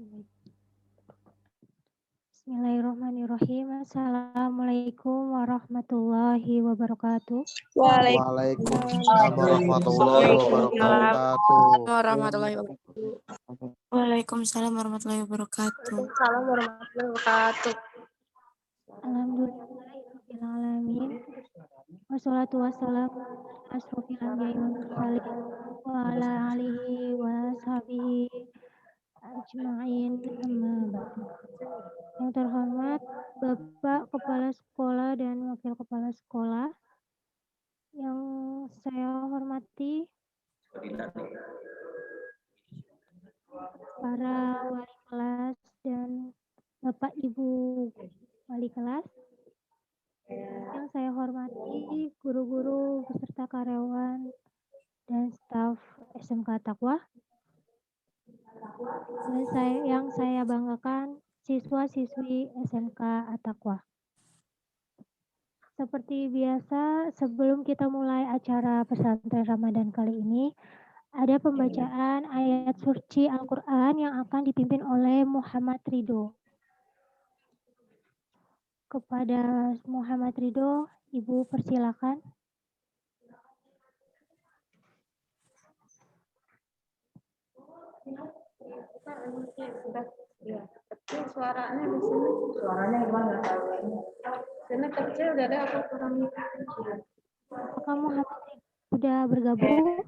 Bismillahirrahmanirrahim. Assalamualaikum warahmatullahi wabarakatuh. Waalaikumsalam warahmatullahi wabarakatuh. Waalaikumsalam warahmatullahi wabarakatuh. Waalaikumsalam warahmatullahi wabarakatuh. Alhamdulillahirabbil alamin. Wassalatu wassalamu ala asrofil anbiya'i wal mursalin wa ala alihi wa sahbihi ajma'in, amma ba'du. Yang terhormat Bapak Kepala Sekolah dan Wakil Kepala Sekolah, yang saya hormati para wali kelas dan Bapak Ibu wali kelas, yang saya hormati guru-guru beserta karyawan dan staf SMK Taqwa, dan yang saya banggakan siswa-siswi SMK Taqwa. Seperti biasa, sebelum kita mulai acara pesantren Ramadan kali ini, ada pembacaan ayat suci Al-Quran yang akan dipimpin oleh Muhammad Ridho. Kepada Muhammad Ridho, Ibu persilakan. Suaranya di sini. Suaranya gimana? Sini kecil jadi aku kurang. Apakah Muhammad Ridho sudah bergabung?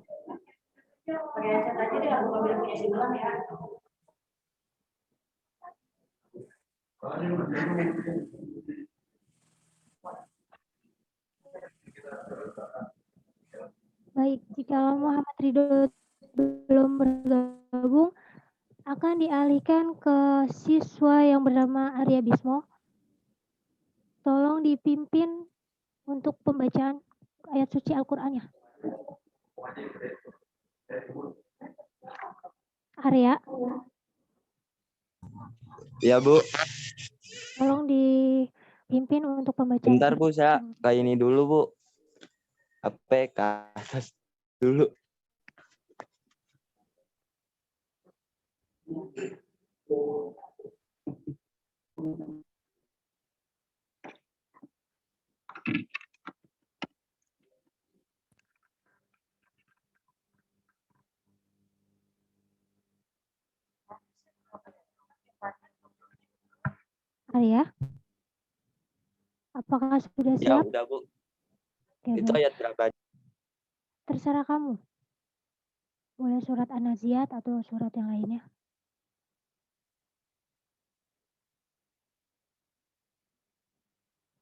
Baik, jika Muhammad Ridho belum bergabung, akan dialihkan ke siswa yang bernama Arya Bismo. Tolong dipimpin untuk pembacaan ayat suci Al-Qur'annya. Arya. Ya, Bu. Tolong dipimpin untuk pembacaan. Bentar, Bu, saya kayak ini dulu, Bu. HP ke atas dulu. Arya, apakah sudah Ya, siap? udah, Bu. Oke, Itu baik. ayat berapa? Terserah kamu. Boleh surat An-Naziat atau surat yang lainnya.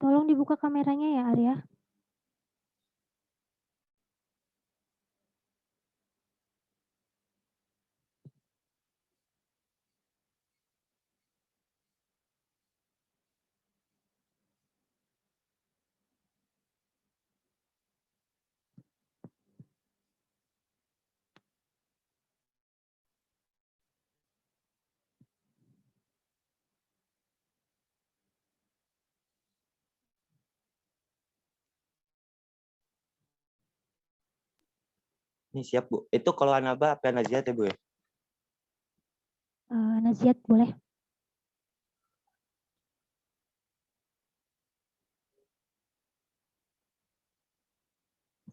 Tolong dibuka kameranya ya, Arya. Ini siap, Bu. Itu kalau Anaba apa Naziat ya, Bu? Naziat boleh.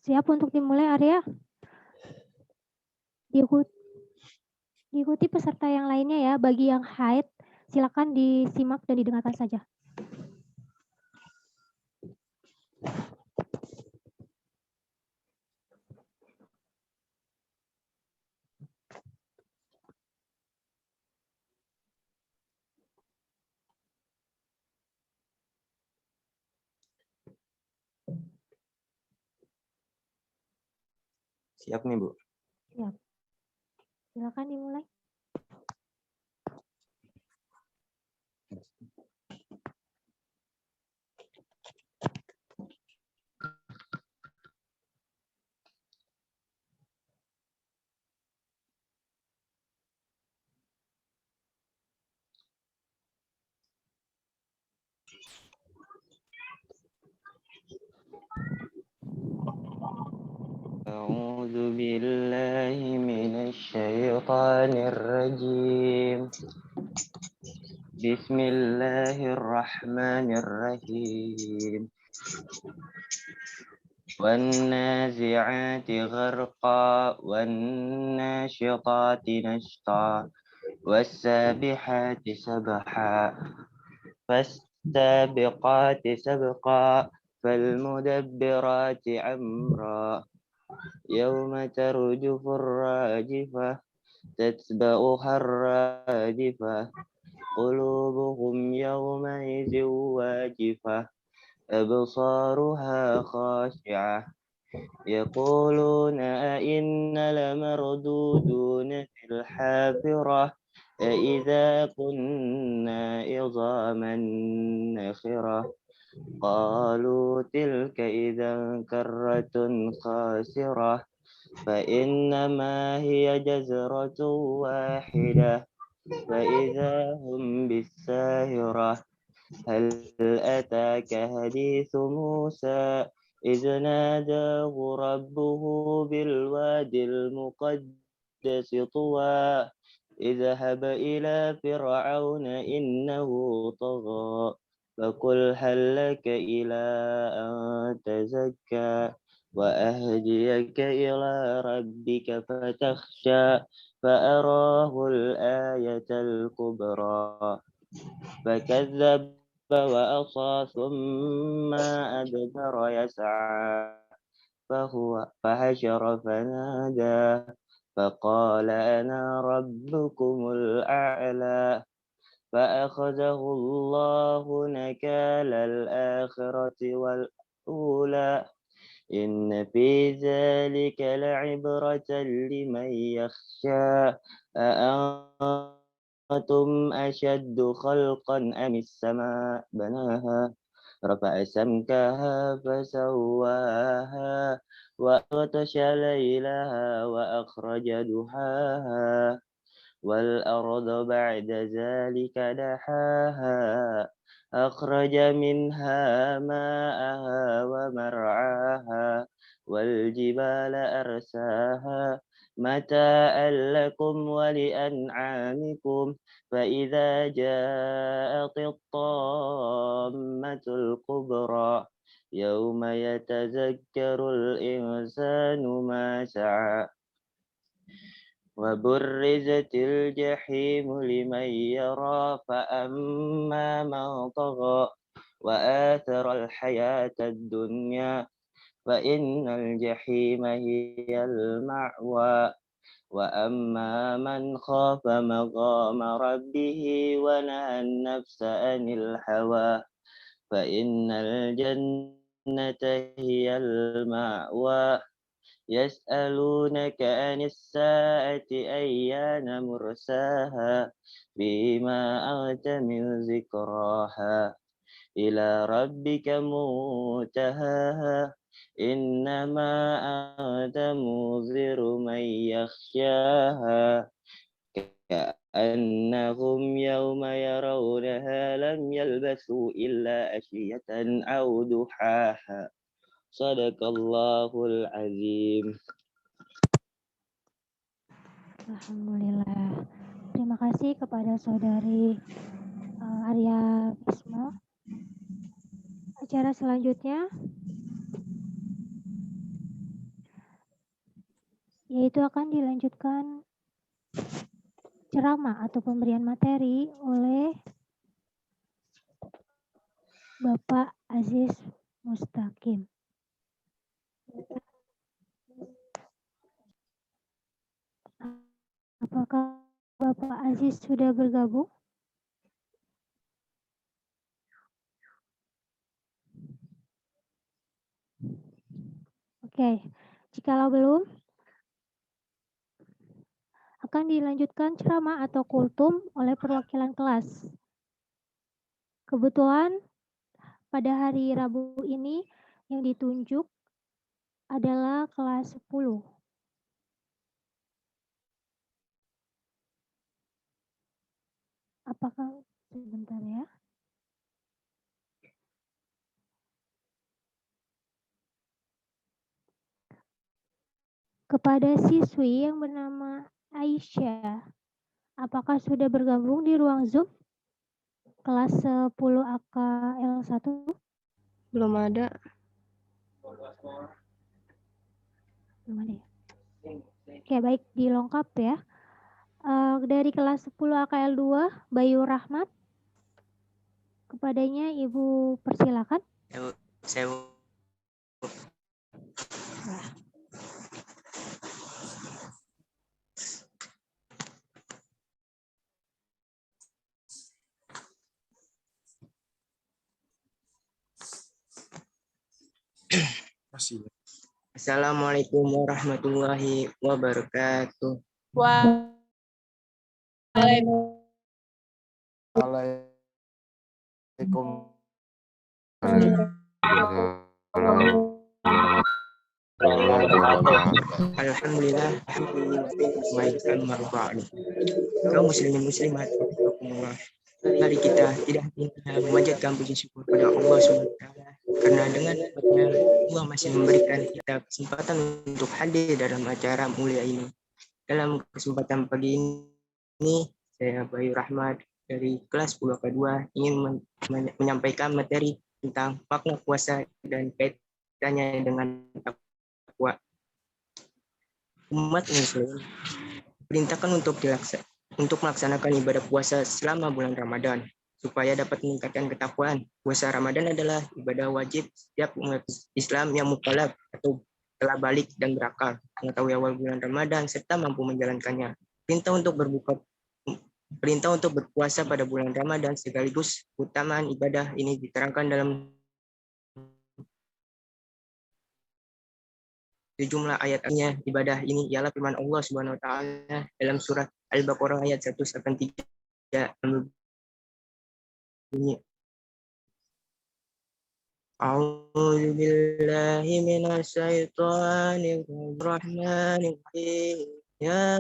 Siap untuk dimulai, Arya? Diikuti peserta yang lainnya ya. Bagi yang haid, silakan disimak dan didengarkan saja. Siap nih, Bu. Siap. Silakan dimulai. A'udzu billahi minasy syaithanir rajim. Bismillahirrahmanirrahim. Bismillahirrahmanirrahim. وَالنَّازِعَاتِ غَرْقًا وَالنَّاشِطَاتِ نَشْطًا وَالسَّابِحَاتِ سَبْحًا فَالسَّابِقَاتِ سَبْقًا فَالْمُدَبِّرَاتِ أَمْرًا يَوْمَ تَرْجُفُ الرَّاجِفَةُ تَتْبَعُهَا الرَّادِفَةُ قُلُوبُهُمْ يَوْمَئِذٍ وَاجِفَةٌ أَبْصَارُهَا خَاشِعَةٌ يَقُولُونَ أَإِنَّا لَمَرْدُودُونَ فِي الْحَافِرَةِ أَإِذَا كُنَّا عِظَامًا نَخِرَةً قَالُوا تِلْكَ إِذًا كَرَّةٌ خَاسِرَةٌ فَإِنَّمَا هِيَ جَزْرَةٌ وَاحِدَةٌ فَإِذَا هُمْ بِالسَّاهِرَةِ هَلْ أَتَاكَ حَدِيثُ مُوسَىٰ إِذْ نَادَاهُ رَبُّهُ بِالْوَادِ الْمُقَدَّسِ طُوًى اذْهَبْ إِلَىٰ فِرْعَوْنَ إِنَّهُ طَغَىٰ فَقُلْ هَل لَّكَ إِلَىٰ أَن تَزَكَّىٰ وَأَهْدِيَكَ إِلَىٰ رَبِّكَ فَتَخْشَىٰ فَأَرَاهُ الْآيَةَ الْكُبْرَىٰ فَكَذَّبَ وَعَصَىٰ ثُمَّ أَدْبَرَ يَسْعَىٰ فَحَشَرَ فَنَادَىٰ فَقَالَ أَنَا رَبُّكُمُ الْأَعْلَىٰ فَأَخَذَهُ اللَّهُ نَكَالَ الْآخِرَةِ وَالْأُولَىٰ إِنَّ فِي ذَلِكَ لَعِبْرَةً لِمَن يَخْشَىٰ أَأَنتُمْ أَشَدُّ خَلْقًا أَمِ السَّمَاءُ بَنَاهَا رَفَعَ سَمْكَهَا فَسَوَّاهَا وَأَغْطَشَ لَيْلَهَا وَأَخْرَجَ ضُحَاهَا وَالْأَرْضَ بَعْدَ ذَلِكَ دَحَاهَا أَخْرَجَ مِنْهَا مَاءَهَا وَمَرْعَاهَا وَالْجِبَالَ أَرْسَاهَا مَتَاعًا لَكُمْ وَلِأَنْعَامِكُمْ فَإِذَا جَاءَتِ الطَّامَّةُ الْكُبْرَىٰ يَوْمَ يَتَذَكَّرُ الْإِنسَانُ مَا سَعَىٰ وَبُرِّزَتِ الْجَحِيمُ لِمَن يَرَىٰ فَأَمَّا مَن طَغَىٰ وَآثَرَ الْحَيَاةَ الدُّنْيَا فَإِنَّ الْجَحِيمَ هِيَ الْمَأْوَىٰ وَأَمَّا مَنْ خَافَ مَقَامَ رَبِّهِ وَنَهَى النَّفْسَ عَنِ الْهَوَىٰ فَإِنَّ الْجَنَّةَ هِيَ الْمَأْوَىٰ يَسْأَلُونَكَ عَنِ السَّاعَةِ أَيَّانَ مُرْسَاهَا فِيمَ أَنتَ مِن ذِكْرَاهَا إِلَىٰ رَبِّكَ مُنتَهَاهَا إِنَّمَا أَنتَ مُنذِرُ مَن يَخْشَاهَا كَأَنَّهُمْ يَوْمَ يَرَوْنَهَا لَمْ يَلْبَثُوا إِلَّا عَشِيَّةً أَوْ ضُحَاهَا Sadaqallahul azim. Alhamdulillah. Terima kasih kepada saudari Arya Bisma. Acara selanjutnya yaitu akan dilanjutkan ceramah atau pemberian materi oleh Bapak Aziz Mustaqim. Apakah Bapak Aziz sudah bergabung? Oke, jikalau belum, akan dilanjutkan ceramah atau kultum oleh perwakilan kelas. Kebetulan pada hari Rabu ini yang ditunjuk adalah kelas 10. Apakah sebentar ya? Kepada siswi yang bernama Aisyah, Apakah sudah bergabung di ruang Zoom kelas 10 AKL1? Belum ada. Belum ada ya? Oke, baik, dilengkap ya. Dari kelas 10 AKL2, Bayu Rahmat. Kepadanya Ibu persilakan. Saya Assalamualaikum warahmatullahi wabarakatuh. Waalaikumsalam. Alhamdulillah, kaum muslimin muslimat, mari kita tidak hanya memanjatkan puji syukur pada Allah SWT, karena dengan nikmatnya Allah masih memberikan kita kesempatan untuk hadir dalam acara mulia ini. Dalam kesempatan pagi ini, saya Bayu Rahmat dari kelas 10 K2 ingin menyampaikan materi tentang makna puasa dan kaitannya dengan takwa. Umat muslim diperintahkan untuk melaksanakan ibadah puasa selama bulan Ramadan supaya dapat meningkatkan ketakwaan. Puasa Ramadan adalah ibadah wajib setiap umat Islam yang mukallaf atau telah balik dan berakal, mengetahui awal bulan Ramadan serta mampu menjalankannya. Perintah untuk berpuasa pada bulan Ramadan sekaligus keutamaan ibadah ini diterangkan dalam sejumlah ayatnya. Ibadah ini ialah firman Allah Subhanahu wa taala dalam surat Al-Baqarah ayat 183 bunyi A'udzu billahi minasy syaithanir rahim. Ya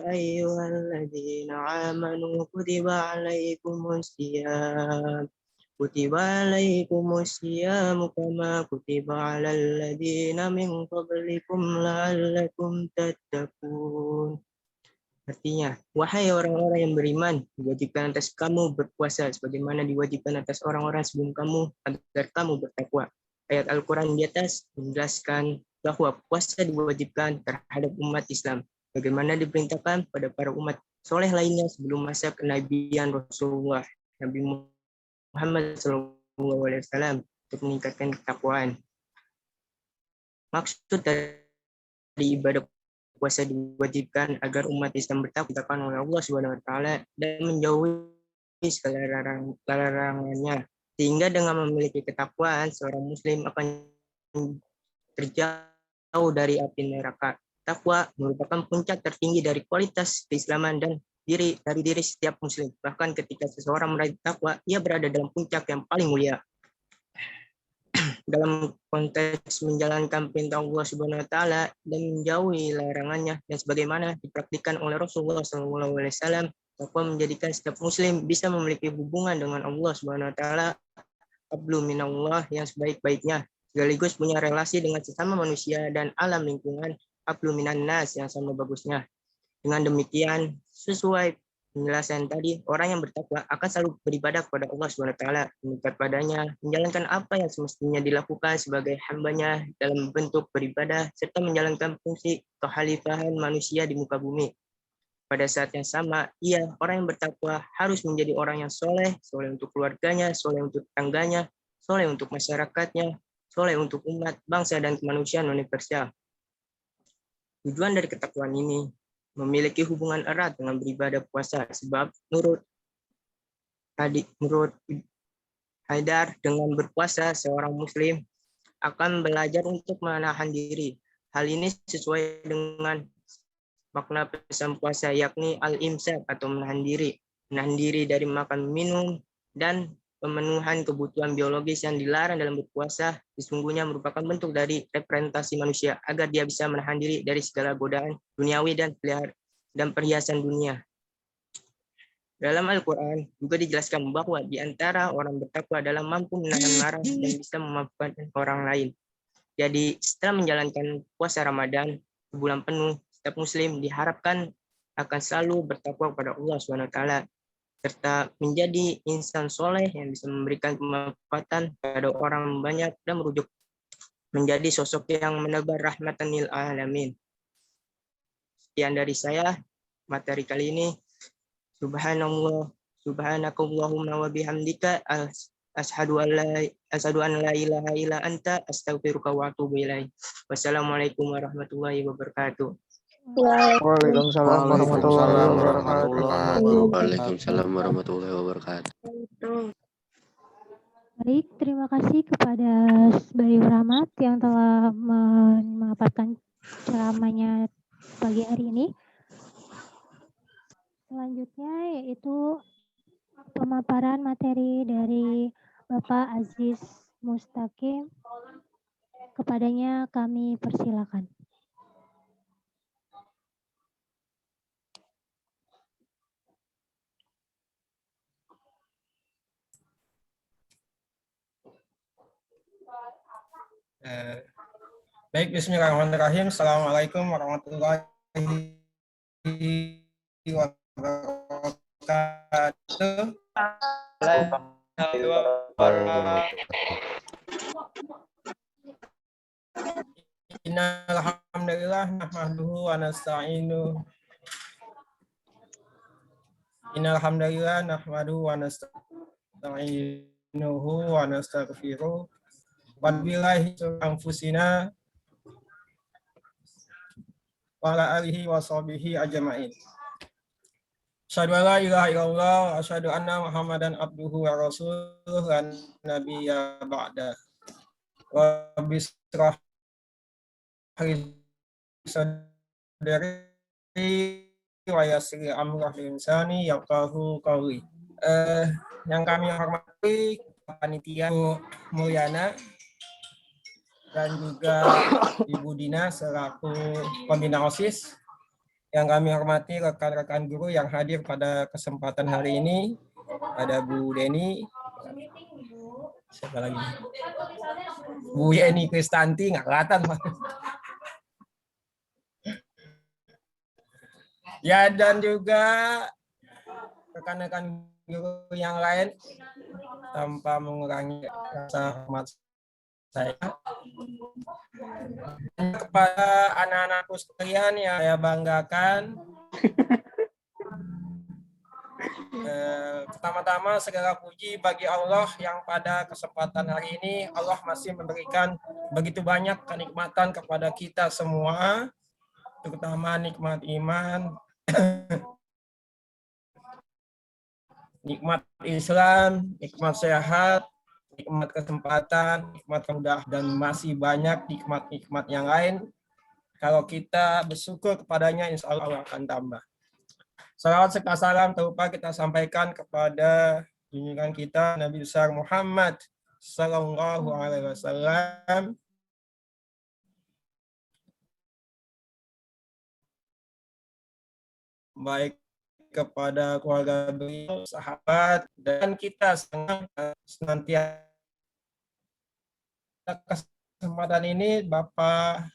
ayyuhalladzina amanu kutiba alaikumusiyam kama kutiba alal ladzina min qablikum la'allakum tattaqun. Artinya, wahai orang-orang yang beriman, diwajibkan atas kamu berpuasa sebagaimana diwajibkan atas orang-orang sebelum kamu agar kamu bertakwa. Ayat Al-Quran di atas menjelaskan bahwa puasa diwajibkan terhadap umat Islam, bagaimana diperintahkan pada para umat soleh lainnya sebelum masa kenabian Rasulullah Nabi Muhammad SAW untuk meningkatkan ketakwaan. Maksud dari ibadah puasa diwajibkan agar umat Islam bertakwa oleh Allah Subhanahu wa taala dan menjauhi segala larangannya, sehingga dengan memiliki ketakwaan seorang muslim akan terjauh dari api neraka. Takwa merupakan puncak tertinggi dari kualitas keislaman dan diri setiap muslim. Bahkan ketika seseorang meraih takwa, ia berada dalam puncak yang paling mulia. Dalam konteks menjalankan perintah Allah Subhanahu wa taala dan menjauhi larangannya dan sebagaimana dipraktikkan oleh Rasulullah SAW, takwa menjadikan setiap muslim bisa memiliki hubungan dengan Allah Subhanahu wa taala qablu minallah yang sebaik-baiknya, sekaligus punya relasi dengan sesama manusia dan alam lingkungan qablu minan nas yang sama bagusnya. Dengan demikian, sesuai penjelasan tadi, orang yang bertakwa akan selalu beribadah kepada Allah SWT, mendekat padanya, menjalankan apa yang semestinya dilakukan sebagai hambanya dalam bentuk beribadah, serta menjalankan fungsi kekhalifahan manusia di muka bumi. Pada saat yang sama, orang yang bertakwa harus menjadi orang yang soleh untuk keluarganya, soleh untuk tetangganya, soleh untuk masyarakatnya, soleh untuk umat, bangsa, dan kemanusiaan universal. Tujuan dari ketakwaan ini memiliki hubungan erat dengan beribadah puasa, sebab menurut Haidar, dengan berpuasa seorang muslim akan belajar untuk menahan diri. Hal ini sesuai dengan makna pesan puasa, yakni al-imsak atau menahan diri dari makan minum dan pemenuhan kebutuhan biologis yang dilarang dalam berpuasa sesungguhnya merupakan bentuk dari representasi manusia agar dia bisa menahan diri dari segala godaan duniawi dan perhiasan dunia. Dalam Al-Quran juga dijelaskan bahwa di antara orang bertakwa adalah mampu menahan marah dan bisa memaafkan orang lain. Jadi setelah menjalankan puasa Ramadan sebulan penuh, setiap muslim diharapkan akan selalu bertakwa kepada Allah SWT, serta menjadi insan soleh yang bisa memberikan kemanfaatan pada orang banyak dan merujuk menjadi sosok yang menebar rahmatan lil alamin. Sekian dari saya materi kali ini. Subhanallah, subhanakallahumma wa bihamdika, ashhadu an la ilaha illa anta, astaghfiruka wa atubu ilaik. Wassalamualaikum warahmatullahi wabarakatuh. Waalaikumsalam warahmatullahi wabarakatuh. Waalaikumsalam warahmatullahi wabarakatuh. Baik, terima kasih kepada Bayu Rahmat yang telah memaparkan ceramahnya pagi hari ini. Selanjutnya yaitu pemaparan materi dari Bapak Aziz Mustaqim. Kepadanya kami persilakan. Baik, bismillahirrahmanirrahim. Assalamualaikum warahmatullahi wabarakatuh. Innal hamdalillah nahmaduhu wa nasta'inuhu. Innal hamdalillah nahmaduhu wa nasta'inuhu wa nastaghfiruh. Wa billahi anfusina wa ala alihi wa sahbihi ajma'in. Asyhadu an la ilaha illallah wa asyhadu anna Muhammadan abduhu wa rasuluhu la nabiyya ba'da. Wa bisrah sadri wa yassir amri insani yafqahu qawli. Yang kami hormati panitia Mulyana dan juga Ibu Dina selaku pembina OSIS. Yang kami hormati rekan-rekan guru yang hadir pada kesempatan hari ini. Ada Bu Deni, siapa lagi? Bu Yeni Kristanti, nggak kelihatan. Ya, dan juga rekan-rekan guru yang lain, tanpa mengurangi rasa hormat saya. Kepada anak-anakku sekalian yang saya banggakan, pertama-tama segala puji bagi Allah yang pada kesempatan hari ini Allah masih memberikan begitu banyak kenikmatan kepada kita semua, terutama nikmat iman, nikmat Islam, nikmat sehat, nikmat kesempatan, nikmat kemudahan, dan masih banyak nikmat-nikmat yang lain. Kalau kita bersyukur kepadanya, insya Allah akan tambah. Salawat serta salam tak lupa kita sampaikan kepada junjungan kita Nabi besar Muhammad Sallallahu Alaihi Wasallam. Baik kepada keluarga beliau, sahabat, dan kita senantiasa. Kesempatan ini Bapak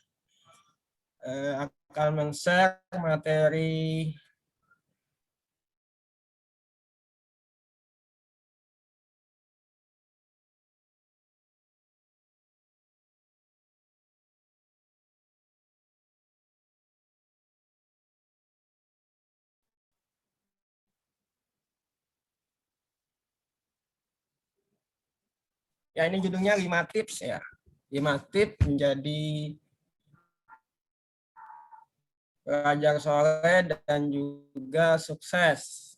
akan men-share materi ya, ini judulnya 5 tips ya. 5 tips menjadi pelajar soleh dan juga sukses.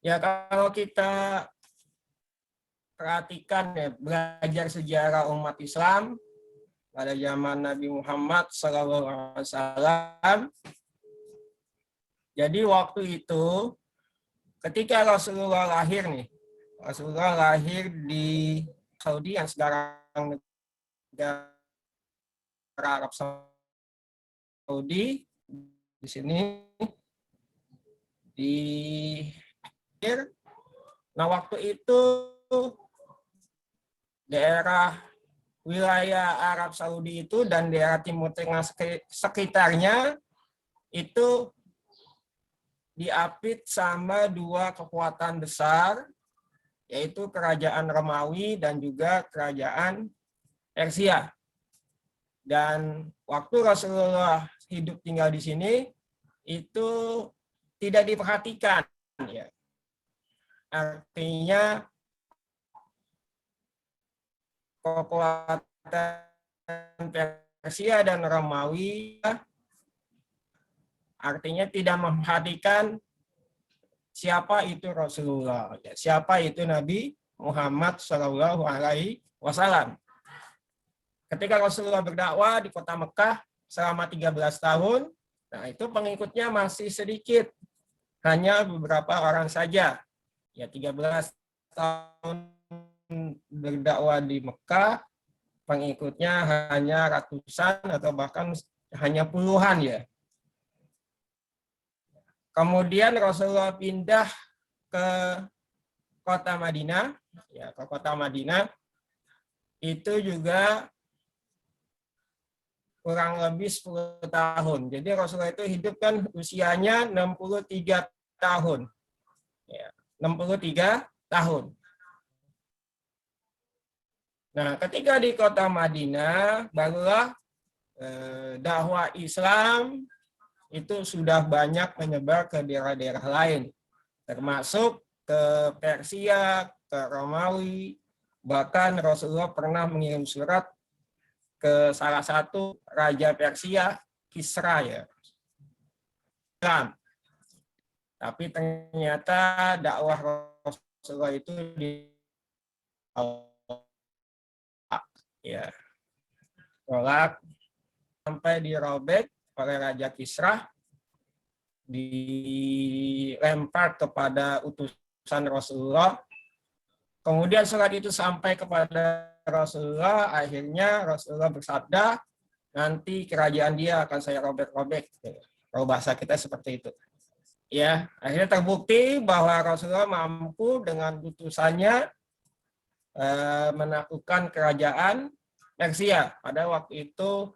Ya, kalau kita perhatikan ya, belajar sejarah umat Islam pada zaman Nabi Muhammad SAW. Jadi waktu itu ketika Rasulullah lahir nih, Rasulullah lahir di Saudi yang sekarang negara Arab Saudi, di sini di. Nah, waktu itu daerah wilayah Arab Saudi itu dan daerah Timur Tengah sekitarnya itu diapit sama dua kekuatan besar, yaitu kerajaan Romawi dan juga kerajaan Persia. Dan waktu Rasulullah hidup tinggal di sini itu tidak diperhatikan, ya. Artinya kekuatan Persia dan Romawi artinya tidak memperhatikan siapa itu Rasulullah, siapa itu Nabi Muhammad Shallallahu Alaihi Wasallam. Ketika Rasulullah berdakwah di kota Mekah selama 13 tahun, nah itu pengikutnya masih sedikit, hanya beberapa orang saja. Ya, 13 tahun berdakwah di Mekah, pengikutnya hanya ratusan atau bahkan hanya puluhan, ya. Kemudian Rasulullah pindah ke kota Madinah, ya, ke kota Madinah itu juga kurang lebih 10 tahun. Jadi Rasulullah itu hidup kan usianya 63 tahun. Ya, 63 tahun. Nah, ketika di kota Madinah, barulah dakwah Islam itu sudah banyak menyebar ke daerah-daerah lain, termasuk ke Persia, ke Romawi, bahkan Rasulullah pernah mengirim surat ke salah satu raja Persia, Kisra, ya. Tapi ternyata dakwah Rasulullah itu tolak sampai dirobek oleh Raja Kisra, dilempar kepada utusan Rasulullah. Kemudian surat itu sampai kepada Rasulullah, akhirnya Rasulullah bersabda, nanti kerajaan dia akan saya robek-robek. Kalau bahasa kita seperti itu. Ya, akhirnya terbukti bahwa Rasulullah mampu dengan utusannya menaklukkan kerajaan Persia. Pada waktu itu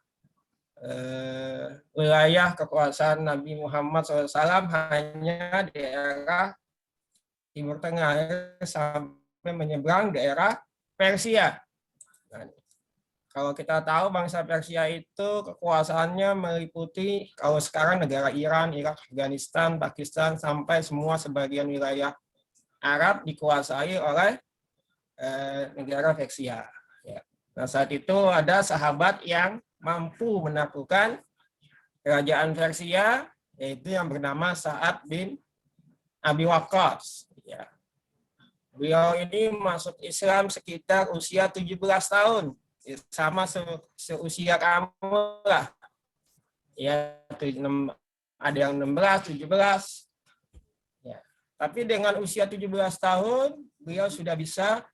wilayah kekuasaan Nabi Muhammad SAW hanya daerah Timur Tengah sampai menyeberang daerah Persia. Nah, kalau kita tahu bangsa Persia itu kekuasaannya meliputi kalau sekarang negara Iran, Irak, Afghanistan, Pakistan, sampai semua sebagian wilayah Arab dikuasai oleh negara Persia. Ya. Nah, saat itu ada sahabat yang mampu menaklukkan kerajaan Persia, yaitu yang bernama Sa'ad bin Abi Waqqas. Ya. Beliau ini masuk Islam sekitar usia 17 tahun, sama seusia kamu lah. Ya, ada yang 16, 17. Ya. Tapi dengan usia 17 tahun, beliau sudah bisa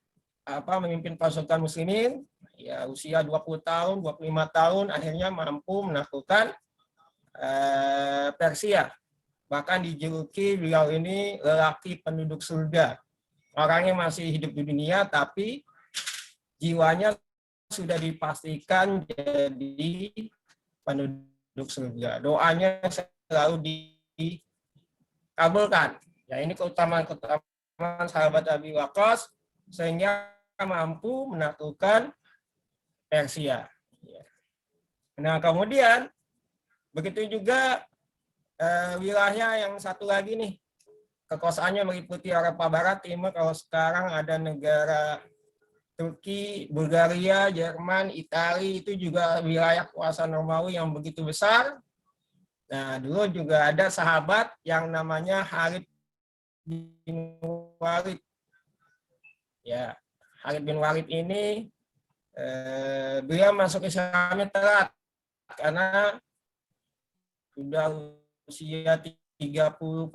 memimpin pasukan muslimin. Ya, usia 20 tahun, 25 tahun, akhirnya mampu menaklukkan Persia. Bahkan dijuluki beliau ini lelaki penduduk surga. Orangnya masih hidup di dunia, tapi jiwanya sudah dipastikan jadi penduduk surga. Doanya selalu dikabulkan. Ya, ini keutamaan sahabat Abi Waqqas, sehingga mampu menaklukkan Persia. Nah, kemudian begitu juga wilayah yang satu lagi nih, kekuasaannya meliputi Eropa Barat, Timur. Kalau sekarang ada negara Turki, Bulgaria, Jerman, Italia, itu juga wilayah kekuasaan Romawi yang begitu besar. Nah, dulu juga ada sahabat yang namanya Khalid bin Walid. Ya, Khalid bin Walid ini beliau masuk Islamnya telat karena sudah usia 30-40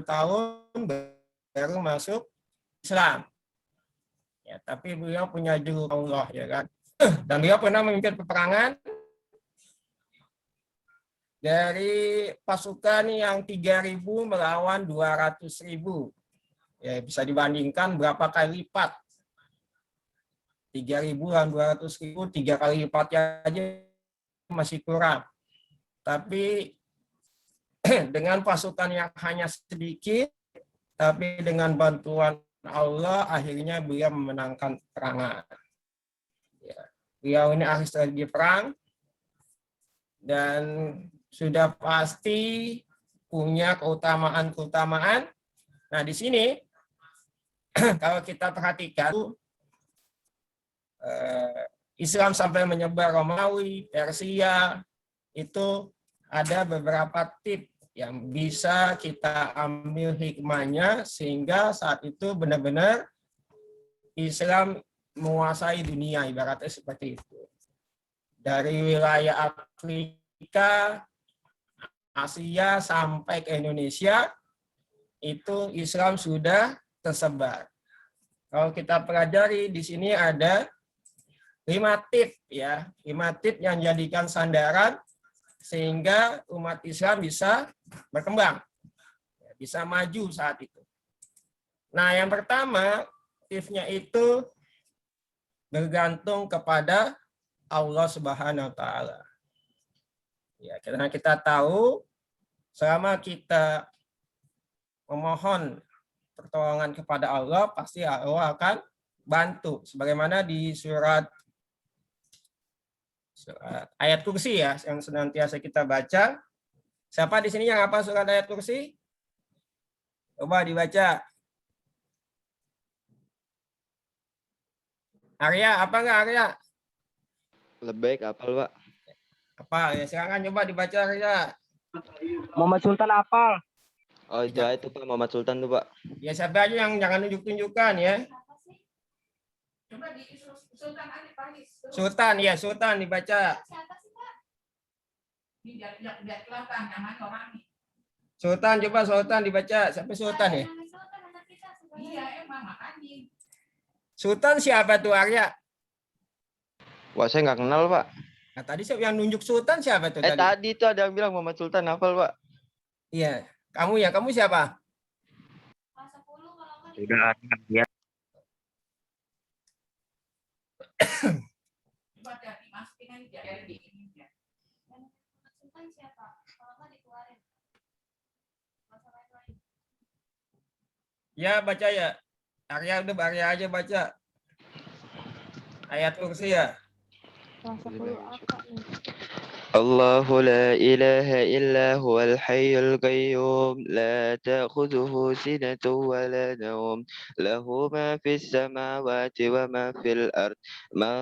tahun baru masuk Islam. Ya, tapi beliau punya julukan Allah, ya kan. Dan beliau pernah memimpin peperangan dari pasukan yang 3.000 melawan 200.000. Ya, bisa dibandingkan berapa kali lipat 3.200.000, 3 kali lipatnya aja masih kurang. Tapi dengan pasukan yang hanya sedikit, tapi dengan bantuan Allah akhirnya beliau memenangkan perangan. Ya, beliau ini ahli strategi perang dan sudah pasti punya keutamaan-keutamaan. Nah, di sini kalau kita perhatikan Islam sampai menyebar Romawi, Persia, itu ada beberapa tips yang bisa kita ambil hikmahnya sehingga saat itu benar-benar Islam menguasai dunia, ibaratnya seperti itu. Dari wilayah Afrika, Asia sampai ke Indonesia, itu Islam sudah tersebar. Kalau kita pelajari di sini ada 5 tips ya, 5 tips yang jadikan sandaran sehingga umat Islam bisa berkembang, bisa maju saat itu. Nah, yang pertama, tipsnya itu bergantung kepada Allah Subhanahu wa Ta'ala. Ya, karena kita tahu selama kita memohon pertolongan kepada Allah, pasti Allah akan bantu. Sebagaimana di surat ayat kursi ya, yang senantiasa kita baca. Siapa di sini yang hafal surat ayat kursi? Coba dibaca. Arya, apa enggak Arya? Lebih hafal, Pak. Apa? Ya, silakan coba dibaca Arya. Muhammad Sultan hafal. Oh, itu Pak, Muhammad Sultan tuh, Pak. Ya, siapa aja yang jangan tunjuk-tunjukkan ya. Sultan, ya Sultan dibaca. Sultan, coba Sultan dibaca. Siapa Sultan ya? Sultan siapa tuh Arya? Wah, saya nggak kenal, Pak. Nah, tadi yang nunjuk Sultan siapa tuh? Tadi tuh ada yang bilang Muhammad Sultan hafal, Pak. Iya, kamu siapa? Sudah ya. Ya, baca ya. Arya udah Arya aja baca. Ayat kursi ya. الله لا إله إلا هو الحي القيوم لا تأخذه سنة ولا نوم له ما في السماوات وما في الأرض من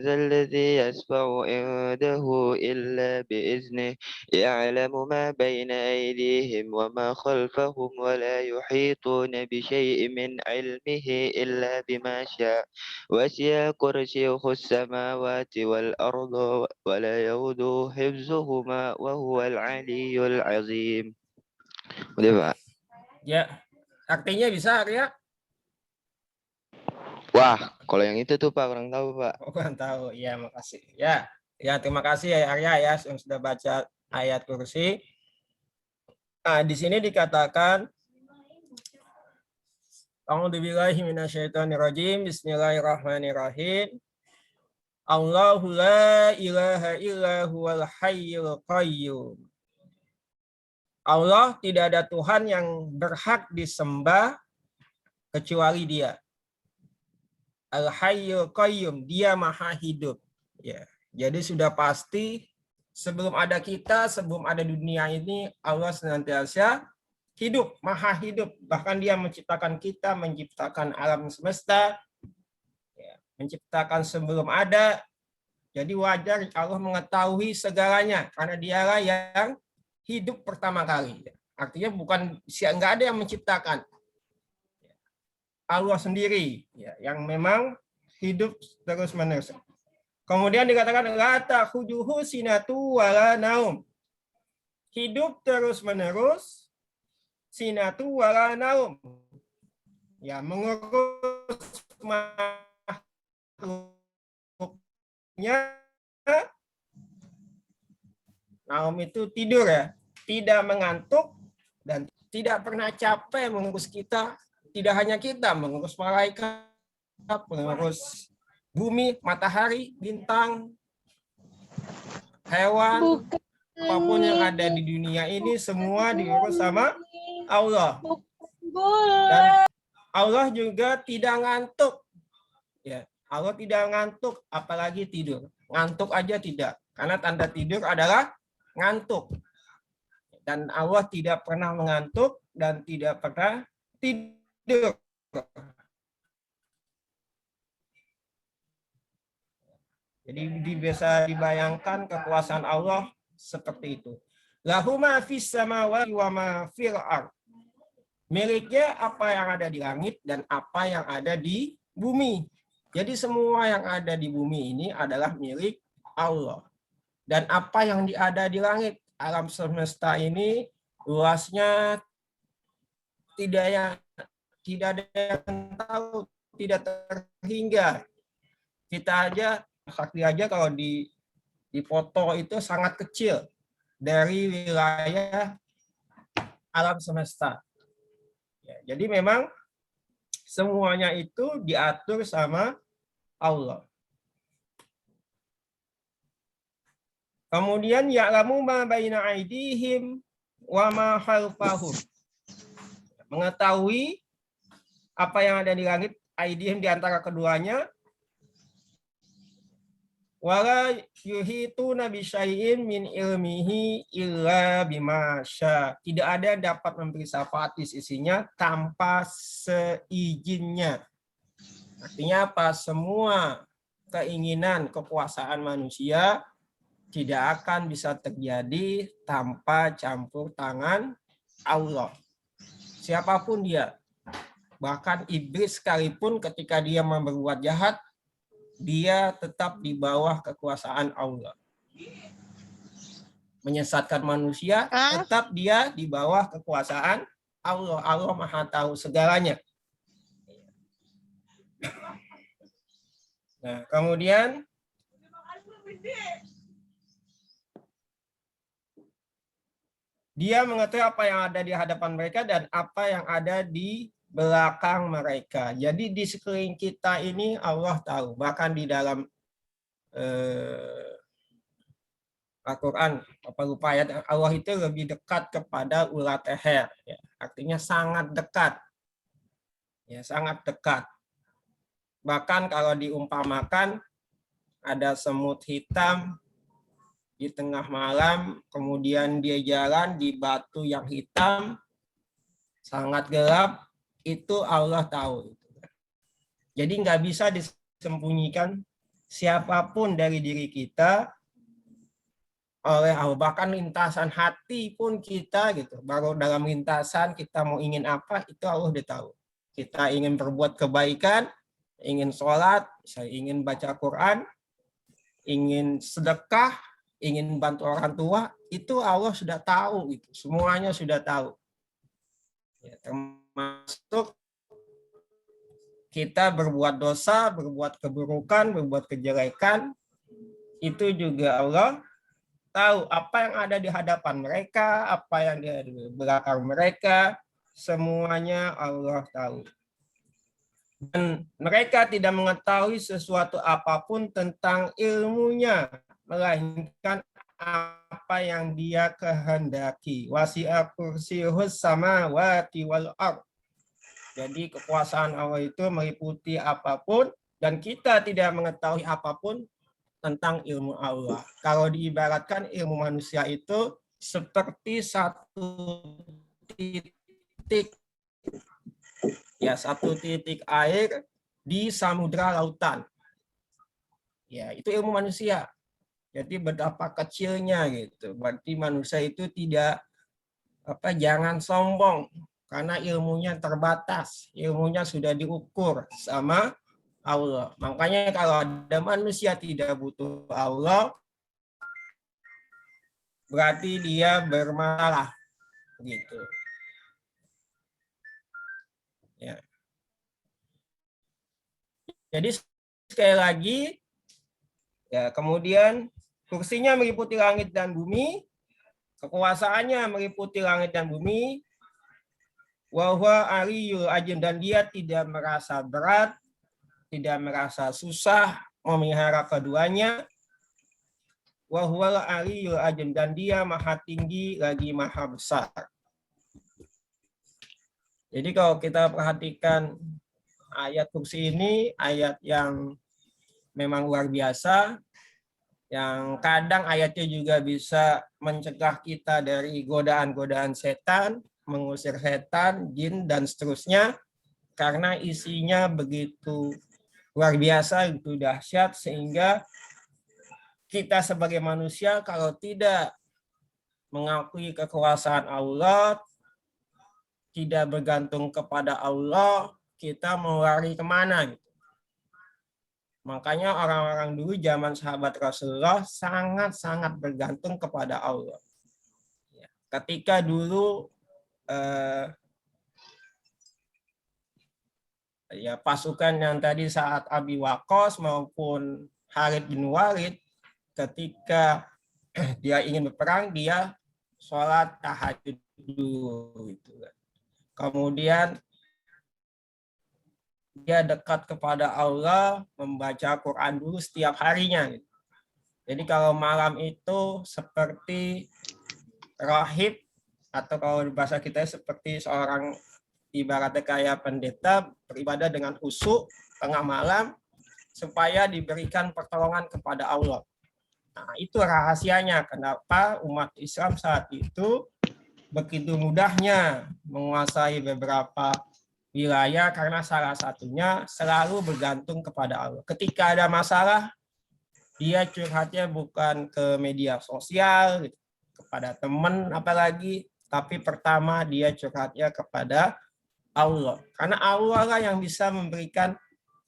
ذا الذي يشفع عنده إلا بإذنه يعلم ما بين أيديهم وما خلفهم ولا يحيطون بشيء من علمه إلا بما شاء وسع كرسيه السماوات والأرض ولا يؤوده حفظهما وهو العلي العظيم. Udah, Pak. Ya, artinya bisa Arya? Wah, kalau yang itu tuh Pak, kurang tahu, Pak. Oh, kurang tahu. Ya, makasih. Ya, terima kasih ya Arya ya yang sudah baca ayat kursi. Nah, di sini dikatakan A'udzubillahi minasyaitonirrajim. Bismillahirrahmanirrahim. Allahu la ilaha illa huwal hayyul qayyum. Allah tidak ada Tuhan yang berhak disembah kecuali Dia. Al-hayyul qayyum, Dia maha hidup. Ya. Jadi sudah pasti sebelum ada kita, sebelum ada dunia ini, Allah senantiasa hidup, maha hidup. Bahkan Dia menciptakan kita, menciptakan alam semesta, menciptakan sebelum ada. Jadi wajar Allah mengetahui segalanya karena Dialah yang hidup pertama kali. Artinya bukan nggak ada yang menciptakan. Allah sendiri yang memang hidup terus menerus. Kemudian dikatakan la ta'khuduhu sinatu wala naum. Hidup terus menerus, sinatu wala naum. Ya, mengurus Naum itu tidur ya, tidak mengantuk dan tidak pernah capek mengurus kita. Tidak hanya kita, mengurus malaikat, mengurus bumi, matahari, bintang, hewan, apapun yang ada di dunia ini semua diurus sama Allah. Dan Allah juga tidak ngantuk. Ya, Allah tidak ngantuk, apalagi tidur. Ngantuk aja tidak. Karena tanda tidur adalah ngantuk. Dan Allah tidak pernah mengantuk dan tidak pernah tidur. Jadi bisa dibayangkan kekuasaan Allah seperti itu. Lahu ma fis samawati wa ma fil ardh. Miliknya apa yang ada di langit dan apa yang ada di bumi. Jadi semua yang ada di bumi ini adalah milik Allah. Dan apa yang ada di langit, alam semesta ini luasnya tidak ada yang tahu, tidak terhingga. Kita aja, sakti aja kalau di foto itu sangat kecil dari wilayah alam semesta. Ya, jadi memang semuanya itu diatur sama Allah. Kemudian ya'lamu ma baina aidihim wa ma khalfahum. Mengetahui apa yang ada di langit, aidihim di antara keduanya. Wala yuhituna bisyai'in min ilmihi illa bima syaa. Tidak ada yang dapat memberi syafaat di sisinya tanpa seizinnya. Artinya apa? Semua keinginan kekuasaan manusia tidak akan bisa terjadi tanpa campur tangan Allah. Siapapun dia. Bahkan iblis sekalipun ketika dia berbuat jahat, dia tetap di bawah kekuasaan Allah. Menyesatkan manusia, tetap dia di bawah kekuasaan Allah. Allah Maha tahu segalanya. Nah, kemudian dia mengetahui apa yang ada di hadapan mereka dan apa yang ada di belakang mereka. Jadi di sekeliling kita ini Allah tahu. Bahkan di dalam Al-Quran, apa lupa ayat, Allah itu lebih dekat kepada ulat leher. Ya, artinya sangat dekat. Ya, sangat dekat. Bahkan kalau diumpamakan ada semut hitam di tengah malam, kemudian dia jalan di batu yang hitam, sangat gelap, itu Allah tahu. Jadi nggak bisa disembunyikan siapapun dari diri kita oleh Allah. Bahkan lintasan hati pun kita gitu. Baru dalam lintasan kita mau ingin apa, itu Allah udah tahu. Kita ingin berbuat kebaikan, ingin sholat, saya ingin baca Quran, ingin sedekah, ingin bantu orang tua, itu Allah sudah tahu. Itu semuanya sudah tahu. Ya, termasuk kita berbuat dosa, berbuat keburukan, berbuat kejelekan, itu juga Allah tahu apa yang ada di hadapan mereka, apa yang ada di belakang mereka, semuanya Allah tahu. Dan mereka tidak mengetahui sesuatu apapun tentang ilmunya, melainkan apa yang dia kehendaki. Wasi'a kursiyuhus samawati wal ardh. Jadi kekuasaan Allah itu meliputi apapun dan kita tidak mengetahui apapun tentang ilmu Allah. Kalau diibaratkan ilmu manusia itu seperti satu titik air di samudra lautan. Ya, itu ilmu manusia. Jadi betapa kecilnya gitu. Berarti manusia itu tidak jangan sombong karena ilmunya terbatas. Ilmunya sudah diukur sama Allah. Makanya kalau ada manusia tidak butuh Allah, berarti dia bermasalah gitu. Ya. Jadi sekali lagi ya, kemudian kursinya meliputi langit dan bumi, kekuasaannya meliputi langit dan bumi, wa huwa aliyyul azim, dan dia tidak merasa berat, tidak merasa susah memelihara keduanya. Wa huwal aliyyul azim, dan dia maha tinggi lagi maha besar. Jadi kalau kita perhatikan ayat kursi ini, ayat yang memang luar biasa, yang kadang ayatnya juga bisa mencegah kita dari godaan-godaan setan, mengusir setan, jin, dan seterusnya, karena isinya begitu luar biasa, itu dahsyat, sehingga kita sebagai manusia kalau tidak mengakui kekuasaan Allah, tidak bergantung kepada Allah, kita mau lari kemana gitu. Makanya orang-orang dulu zaman sahabat Rasulullah sangat-sangat bergantung kepada Allah. Ketika dulu pasukan yang tadi saat Abi Waqqas maupun Khalid bin Walid, ketika dia ingin berperang, dia sholat tahajud dulu. Kemudian dia dekat kepada Allah, membaca Quran dulu setiap harinya. Jadi kalau malam itu seperti rahib, atau kalau di bahasa kita seperti seorang ibaratnya kayak pendeta beribadah dengan khusyuk tengah malam, supaya diberikan pertolongan kepada Allah. Nah, itu rahasianya kenapa umat Islam saat itu begitu mudahnya menguasai beberapa wilayah, karena salah satunya selalu bergantung kepada Allah. Ketika ada masalah, dia curhatnya bukan ke media sosial, kepada teman apalagi, tapi pertama dia curhatnya kepada Allah. Karena Allah lah yang bisa memberikan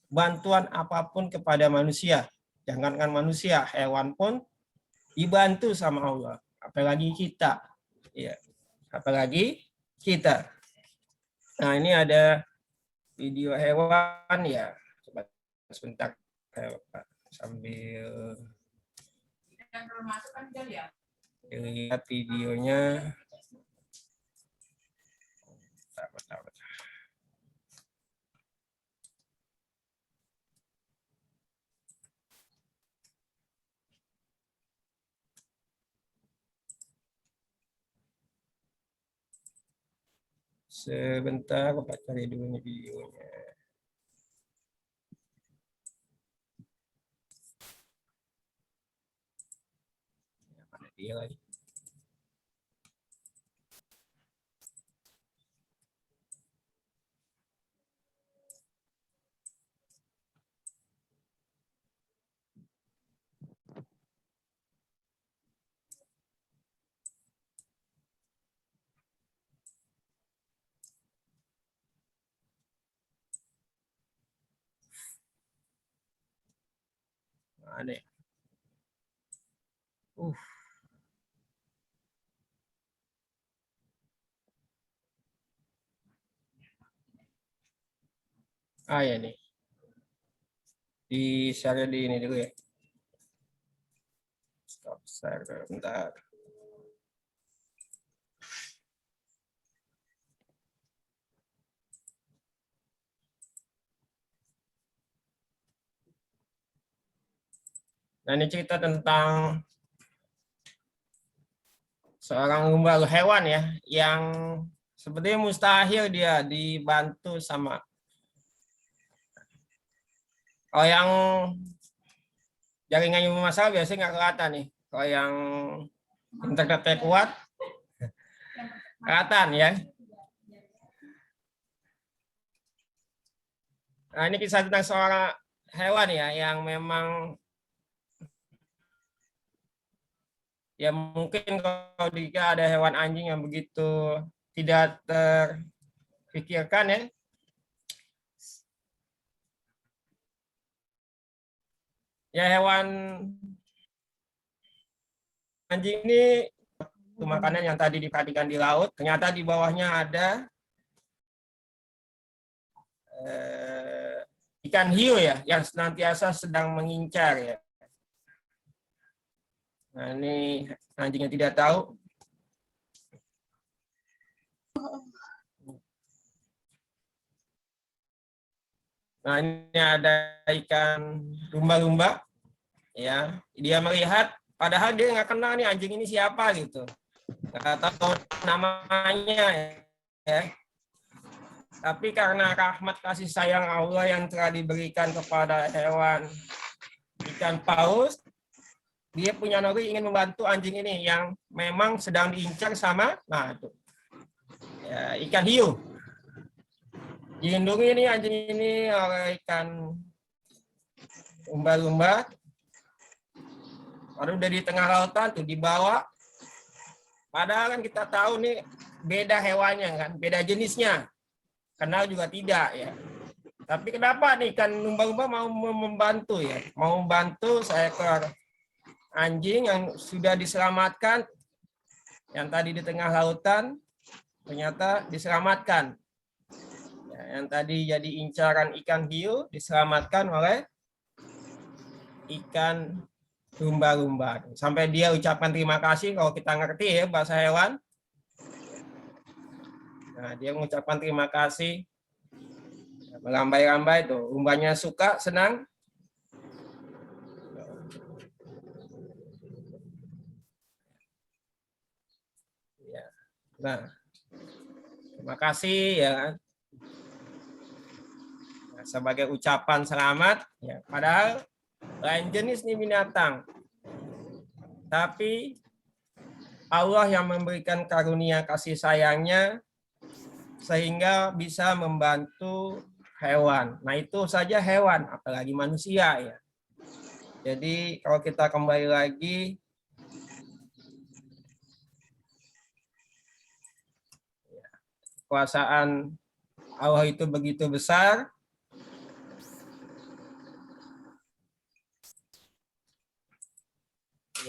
bantuan apapun kepada manusia. Jangankan manusia, hewan pun dibantu sama Allah. Apalagi kita. Ya, apalagi kita. Nah, ini ada video hewan ya. Coba sebentar Pak, sambil lihat videonya. Sebentar, Pak, cari dulu nih videonya. Mana dia lagi? Ada ya? Ya nih. Di share di ini dulu ya. Stop share bentar. Nah, ini cerita tentang seorang gembala hewan ya, yang sebenarnya mustahil dia dibantu sama. Kalau yang jaringannya bermasalah biasanya nggak kelihatan nih. Kalau yang internetnya kuat, kelihatan ya. Nah, ini kisah tentang seorang hewan ya, yang memang ya mungkin kalau jika ada hewan anjing yang begitu tidak terpikirkan ya. Ya, hewan anjing ini makanan yang tadi diperhatikan di laut, ternyata di bawahnya ada ikan hiu ya, yang senantiasa sedang mengincar ya. Nah, ini anjingnya tidak tahu. Nah, ini ada ikan lumba-lumba. Ya, dia melihat, padahal dia nggak kenal nih anjing ini siapa gitu. Nggak tahu namanya ya. Tapi karena rahmat kasih sayang Allah yang telah diberikan kepada hewan ikan paus, dia punya naluri ingin membantu anjing ini yang memang sedang diincar sama, nah itu ya, ikan hiu. Dilindungi ini anjing ini oleh ikan lumba-lumba. Baru udah di tengah lautan tuh dibawa. Padahal kan kita tahu nih beda hewannya kan, beda jenisnya. Kenal juga tidak ya. Tapi kenapa nih ikan lumba-lumba mau membantu ya? Mau membantu seekor anjing yang sudah diselamatkan, yang tadi di tengah lautan ternyata diselamatkan. Yang tadi jadi incaran ikan hiu diselamatkan oleh ikan lumba-lumba. Sampai dia ucapkan terima kasih, kalau kita ngerti ya bahasa hewan. Nah, dia mengucapkan terima kasih. Melambai-lambai tuh, lumbanya suka, senang. Nah, terima kasih ya. Sebagai ucapan selamat, ya, padahal lain jenis nih binatang. Tapi Allah yang memberikan karunia kasih sayangnya sehingga bisa membantu hewan. Nah, itu saja hewan, apalagi manusia ya. Jadi kalau kita kembali lagi, kekuasaan Allah itu begitu besar.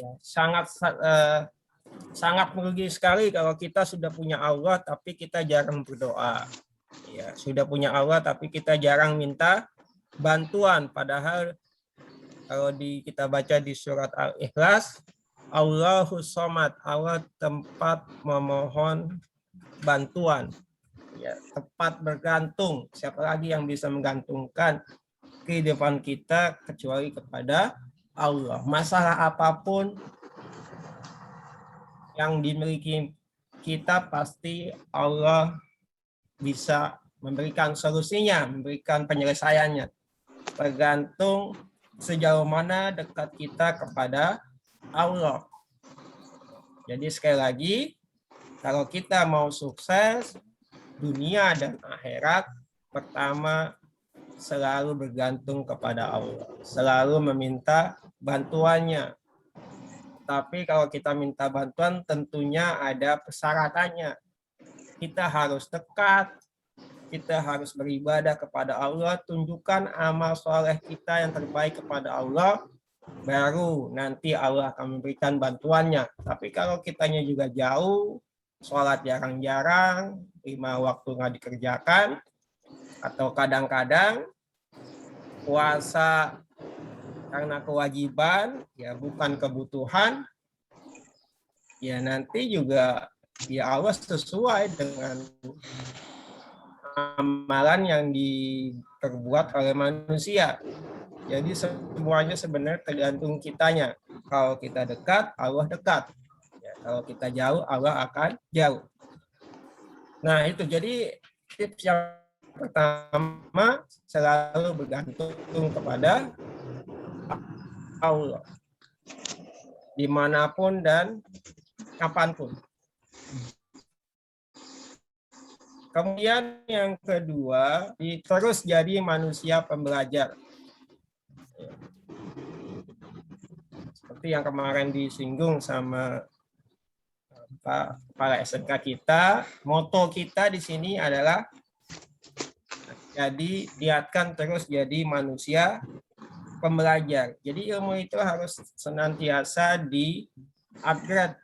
Ya, sangat merugi sekali kalau kita sudah punya Allah tapi kita jarang berdoa. Ya, sudah punya Allah tapi kita jarang minta bantuan. Padahal kalau kita baca di surat Al-Ikhlas, Allahus Somad, Allah tempat memohon bantuan. Ya, tempat bergantung. Siapa lagi yang bisa menggantungkan kehidupan kita kecuali kepada Allah. Masalah apapun yang dimiliki kita pasti Allah bisa memberikan solusinya, memberikan penyelesaiannya. Tergantung sejauh mana dekat kita kepada Allah. Jadi sekali lagi, kalau kita mau sukses dunia dan akhirat, pertama selalu bergantung kepada Allah, selalu meminta bantuannya. Tapi kalau kita minta bantuan tentunya ada persyaratannya. Kita harus dekat, kita harus beribadah kepada Allah, tunjukkan amal soleh kita yang terbaik kepada Allah, baru nanti Allah akan memberikan bantuannya. Tapi kalau kitanya juga jauh, sholat jarang-jarang, 5 waktu nggak dikerjakan, atau kadang-kadang puasa karena kewajiban, ya bukan kebutuhan, ya nanti juga ya Allah sesuai dengan amalan yang diperbuat oleh manusia. Jadi semuanya sebenarnya tergantung kitanya. Kalau kita dekat, Allah dekat. Ya, kalau kita jauh, Allah akan jauh. Nah itu jadi tips yang pertama, selalu bergantung kepada Allah dimanapun dan kapanpun. Kemudian yang kedua, terus jadi manusia pembelajar. Seperti yang kemarin disinggung sama Pak Kepala SMK kita, moto kita di sini adalah jadi lihatkan terus jadi manusia pembelajar. Jadi ilmu itu harus senantiasa di-upgrade.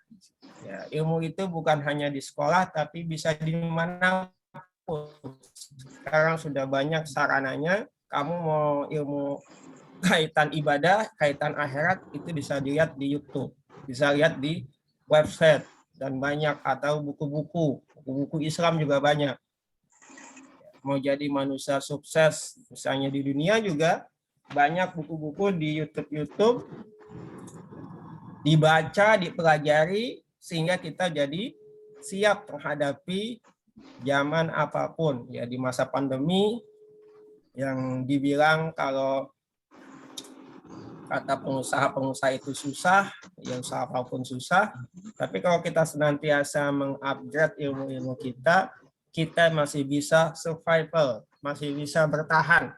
Ya, ilmu itu bukan hanya di sekolah, tapi bisa di manapun. Sekarang sudah banyak sarananya. Kamu mau ilmu kaitan ibadah, kaitan akhirat, itu bisa dilihat di YouTube. Bisa lihat di website. Dan banyak, atau buku-buku. Buku-buku Islam juga banyak. mau jadi manusia sukses, misalnya di dunia juga banyak buku-buku di YouTube dibaca, dipelajari, sehingga kita jadi siap menghadapi zaman apapun. Ya, di masa pandemi yang dibilang kalau kata pengusaha-pengusaha itu susah, ya usaha apapun susah. Tapi kalau kita senantiasa mengupgrade ilmu-ilmu kita masih bisa survival, masih bisa bertahan.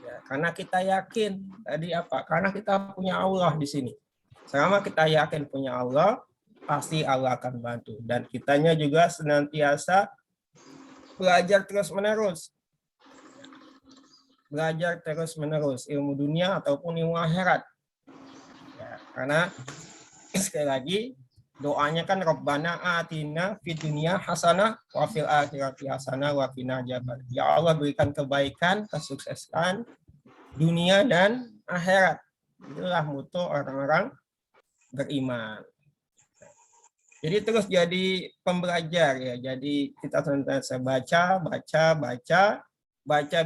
Ya, karena kita yakin tadi apa? Karena kita punya Allah di sini. Selama kita yakin punya Allah, pasti Allah akan bantu. Dan kitanya juga senantiasa belajar terus-menerus. Belajar terus-menerus ilmu dunia ataupun ilmu akhirat. Ya, karena sekali lagi doanya kan Rabbana atina fid dunya hasanah wa fil akhirati hasanah wa qina adzabannar. Ya Allah, berikan kebaikan, kesuksesan dunia dan akhirat. Itulah mutu orang-orang beriman. Jadi terus jadi pembelajar ya. Jadi kita senantiasa baca,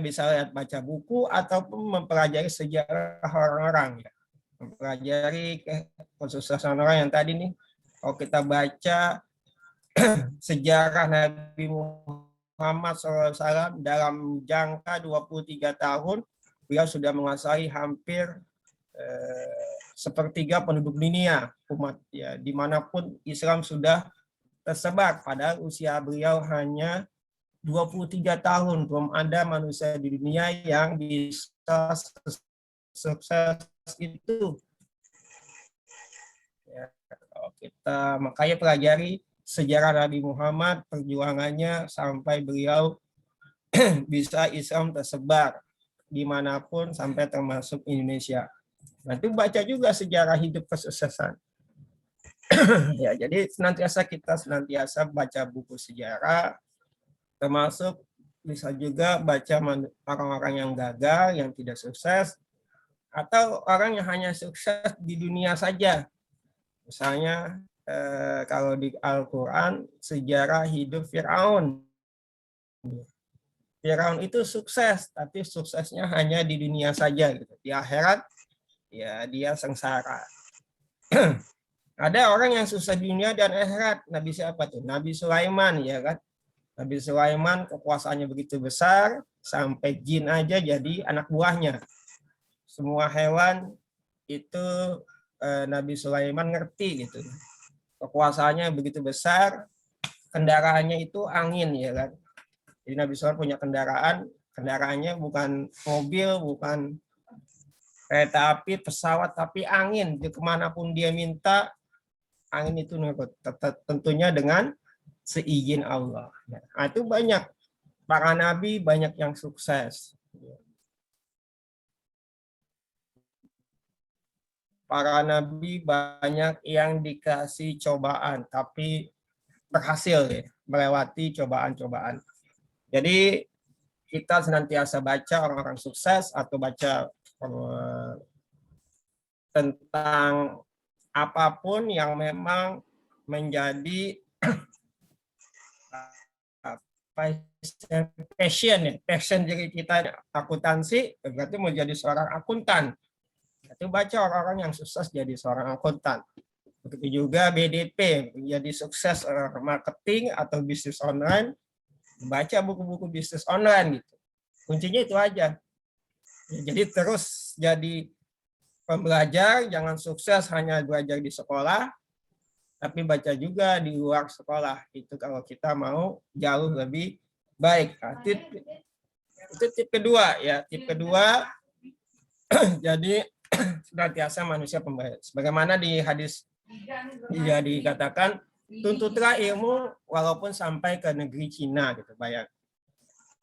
bisa lihat baca buku ataupun mempelajari sejarah orang-orang ya. Mempelajari kesuksesan orang yang tadi nih. Kalau kita baca sejarah Nabi Muhammad SAW dalam jangka 23 tahun, beliau sudah menguasai hampir sepertiga penduduk dunia umat ya, dimanapun Islam sudah tersebar. Padahal usia beliau hanya 23 tahun, belum ada manusia di dunia yang bisa sukses itu. Ya, kalau kita makanya pelajari sejarah Nabi Muhammad, perjuangannya sampai beliau bisa Islam tersebar dimanapun sampai termasuk Indonesia. Nanti baca juga sejarah hidup kesuksesan. Ya, jadi kita senantiasa baca buku sejarah, termasuk bisa juga baca orang-orang yang gagal, yang tidak sukses, atau orang yang hanya sukses di dunia saja. Misalnya kalau di Al-Quran sejarah hidup Fir'aun. Fir'aun itu sukses, tapi suksesnya hanya di dunia saja. Gitu. Di akhirat ya dia sengsara. Ada orang yang sukses di dunia dan akhirat. Nabi siapa tuh? Nabi Sulaiman ya kan. Nabi Sulaiman kekuasaannya begitu besar sampai jin aja jadi anak buahnya. Semua hewan itu Nabi Sulaiman ngerti gitu. Kekuasaannya begitu besar, kendaraannya itu angin ya kan. Jadi Nabi Sulaiman punya kendaraannya bukan mobil, bukan kereta api, pesawat, tapi angin. Di kemanapun dia minta, angin itu nurut. Tentunya dengan seizin Allah. Nah, itu banyak. Para nabi banyak yang sukses. Para nabi banyak yang dikasih cobaan, tapi berhasil ya, melewati cobaan-cobaan. Jadi kita senantiasa baca orang-orang sukses atau baca tentang apapun yang memang menjadi passion diri kita. Akuntansi berarti mau jadi seorang akuntan, itu baca orang-orang yang sukses jadi seorang akuntan. Begitu juga BDP menjadi sukses marketing atau bisnis online, baca buku-buku bisnis online gitu. Kuncinya itu aja. Jadi terus jadi pembelajar, jangan sukses hanya belajar di sekolah, tapi baca juga di luar sekolah. Itu kalau kita mau jauh lebih baik. Nah, itu tip kedua ya. Tip kedua, jadi senantiasa manusia pembelajar. Sebagaimana di hadis ya dikatakan, tuntutlah ilmu walaupun sampai ke negeri Cina gitu, bayang.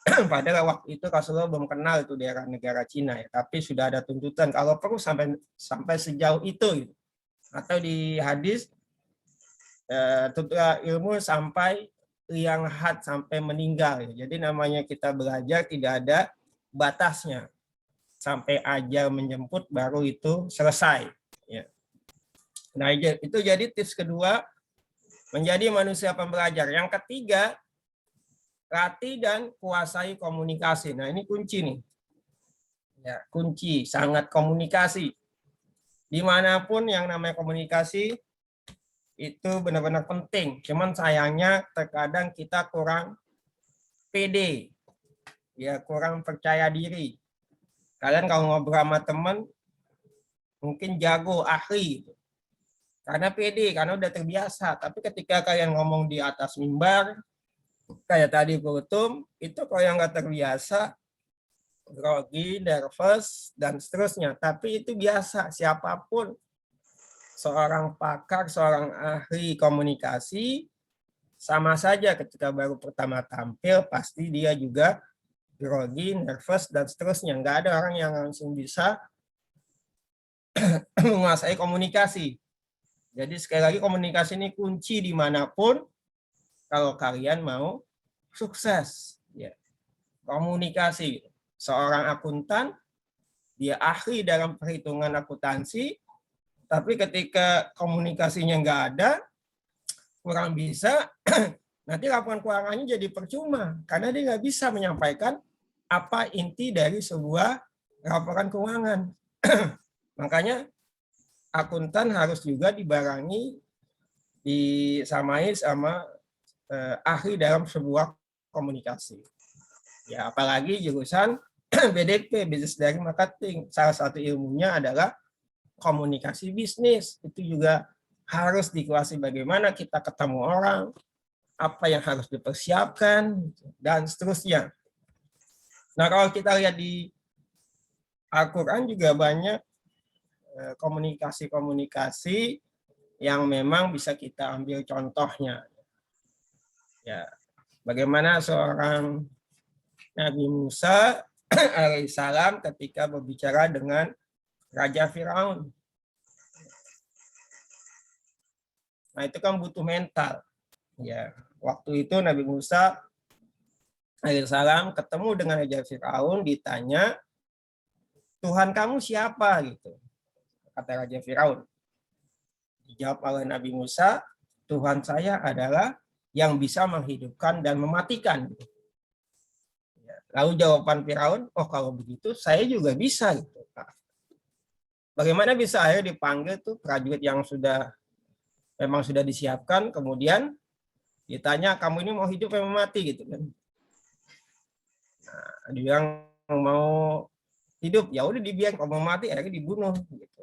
Padahal waktu itu Rasulullah belum kenal itu daerah negara Cina ya, tapi sudah ada tuntutan kalau perlu sampai sejauh itu gitu. Atau di hadis tuntutlah ilmu sampai liang lahat, sampai meninggal ya. Jadi namanya kita belajar tidak ada batasnya. Sampai ajal menjemput baru itu selesai ya. Nah, itu jadi tips kedua, menjadi manusia pembelajar. Yang ketiga, latih dan kuasai komunikasi. Nah, ini kunci nih. Ya, kunci sangat komunikasi. Dimanapun yang namanya komunikasi itu benar-benar penting. Cuman sayangnya terkadang kita kurang pede, ya kurang percaya diri. Kalian kalau ngobrol sama teman mungkin jago, ahli, karena pede, karena udah terbiasa. Tapi ketika kalian ngomong di atas mimbar, kayak tadi kultum, itu kalau yang nggak terbiasa, grogi, nervous, dan seterusnya. Tapi itu biasa, siapapun seorang pakar, seorang ahli komunikasi, sama saja ketika baru pertama tampil, pasti dia juga grogi, nervous, dan seterusnya. Nggak ada orang yang langsung bisa menguasai komunikasi. Jadi sekali lagi komunikasi ini kunci dimanapun kalau kalian mau sukses. Ya. Komunikasi. Seorang akuntan, dia ahli dalam perhitungan akuntansi, tapi ketika komunikasinya nggak ada, kurang bisa, nanti laporan keuangannya jadi percuma, karena dia nggak bisa menyampaikan apa inti dari sebuah laporan keuangan. Makanya akuntan harus juga dibarengi, disamai sama ahli dalam sebuah komunikasi. Ya, apalagi jurusan BDP, Business dari Marketing. Salah satu ilmunya adalah komunikasi bisnis. Itu juga harus dikuasai bagaimana kita ketemu orang, apa yang harus dipersiapkan, dan seterusnya. Nah, kalau kita lihat di Al-Quran juga banyak komunikasi-komunikasi yang memang bisa kita ambil contohnya. Ya, bagaimana seorang Nabi Musa alaihissalam ketika berbicara dengan Raja Firaun. Nah, itu kan butuh mental. Ya, waktu itu Nabi Musa alaihissalam ketemu dengan Raja Firaun, ditanya, Tuhan kamu siapa? Gitu. Kata Raja Firaun. Dijawab oleh Nabi Musa, Tuhan saya adalah yang bisa menghidupkan dan mematikan. Lalu jawaban Firaun, oh kalau begitu saya juga bisa. Gitu. Bagaimana bisa akhirnya dipanggil tuh prajurit yang memang sudah disiapkan, kemudian ditanya kamu ini mau hidup atau mati gitu kan? Nah, dia yang mau hidup, ya udah dibiarkan, kalau mau mati akhirnya dibunuh. Gitu.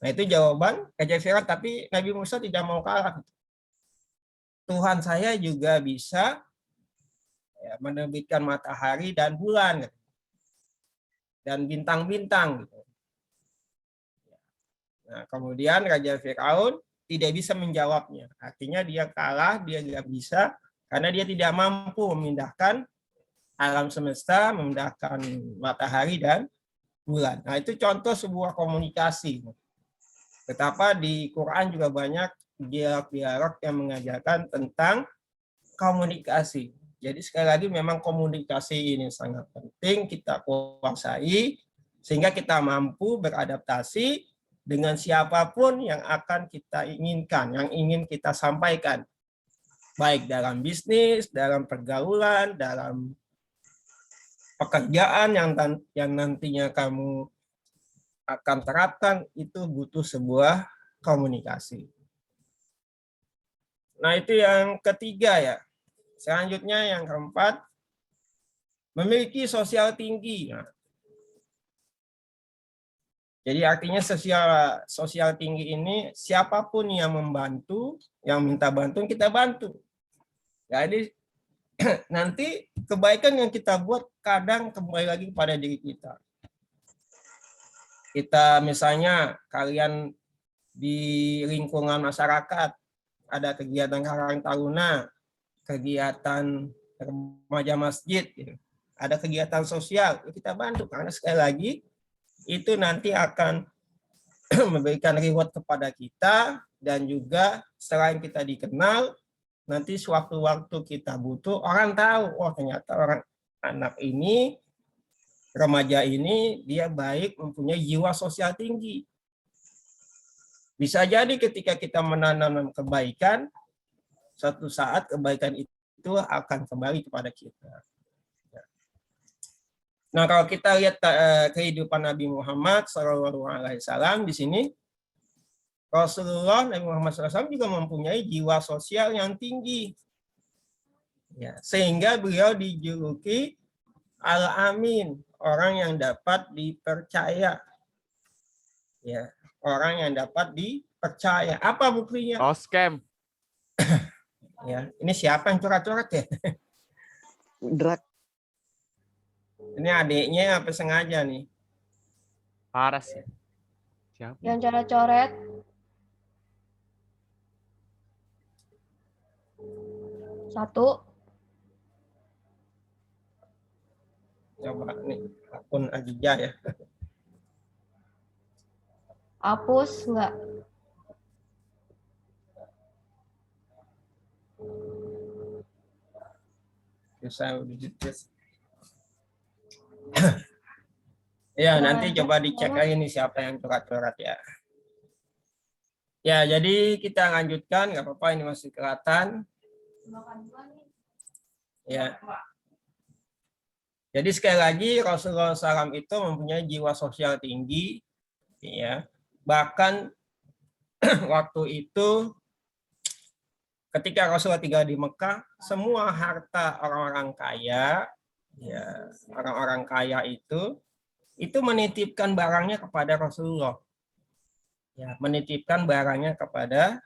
Nah itu jawaban Raja Firaun, tapi Nabi Musa tidak mau kalah. Tuhan saya juga bisa ya, menerbitkan matahari dan bulan gitu. Dan bintang-bintang. Gitu. Nah, kemudian Raja Firaun tidak bisa menjawabnya. Artinya dia kalah, dia tidak bisa, karena dia tidak mampu memindahkan alam semesta, memindahkan matahari dan bulan. Nah, itu contoh sebuah komunikasi. Betapa di Quran juga banyak dialog-dialog yang mengajarkan tentang komunikasi. Jadi sekali lagi memang komunikasi ini sangat penting kita kuasai, sehingga kita mampu beradaptasi dengan siapapun yang akan kita inginkan, yang ingin kita sampaikan. Baik dalam bisnis, dalam pergaulan, dalam pekerjaan yang nantinya kamu akan terapkan, itu butuh sebuah komunikasi. Nah, itu yang ketiga ya. Selanjutnya yang keempat, memiliki sosial tinggi. Nah, jadi artinya sosial tinggi ini siapapun yang membantu, yang minta bantuan kita bantu. Jadi nanti kebaikan yang kita buat kadang kembali lagi kepada diri kita. Kita misalnya kalian di lingkungan masyarakat ada kegiatan Karang Taruna, kegiatan remaja masjid, gitu. Ada kegiatan sosial, kita bantu karena sekali lagi itu nanti akan memberikan reward kepada kita, dan juga selain kita dikenal, nanti sewaktu-waktu kita butuh, orang tahu, oh ternyata anak ini, remaja ini, dia baik, mempunyai jiwa sosial tinggi. Bisa jadi ketika kita menanam kebaikan, suatu saat kebaikan itu itu akan kembali kepada kita. Nah, kalau kita lihat kehidupan Nabi Muhammad SAW di sini, Nabi Muhammad SAW juga mempunyai jiwa sosial yang tinggi. Ya, sehingga beliau dijuluki Al-Amin, orang yang dapat dipercaya. Ya, orang yang dapat dipercaya. Apa buktinya? Scam. Ya, ini siapa yang coret-coret ya? Drak. Ini adiknya apa sengaja nih? Paras ya. Siapa? Yang coret-coret. Satu. Coba nih, akun Ajija ya. Hapus enggak? Bisa ya, nanti coba dicek lagi nih siapa yang coret-coret ya. Ya, jadi kita lanjutkan, nggak apa-apa, ini masih kelihatan. Ya. Jadi sekali lagi Rasulullah SAW itu mempunyai jiwa sosial tinggi, ya. Bahkan waktu itu ketika Rasulullah tinggal di Mekah, semua harta orang-orang kaya, ya, orang-orang kaya itu menitipkan barangnya kepada Rasulullah. Ya, menitipkan barangnya kepada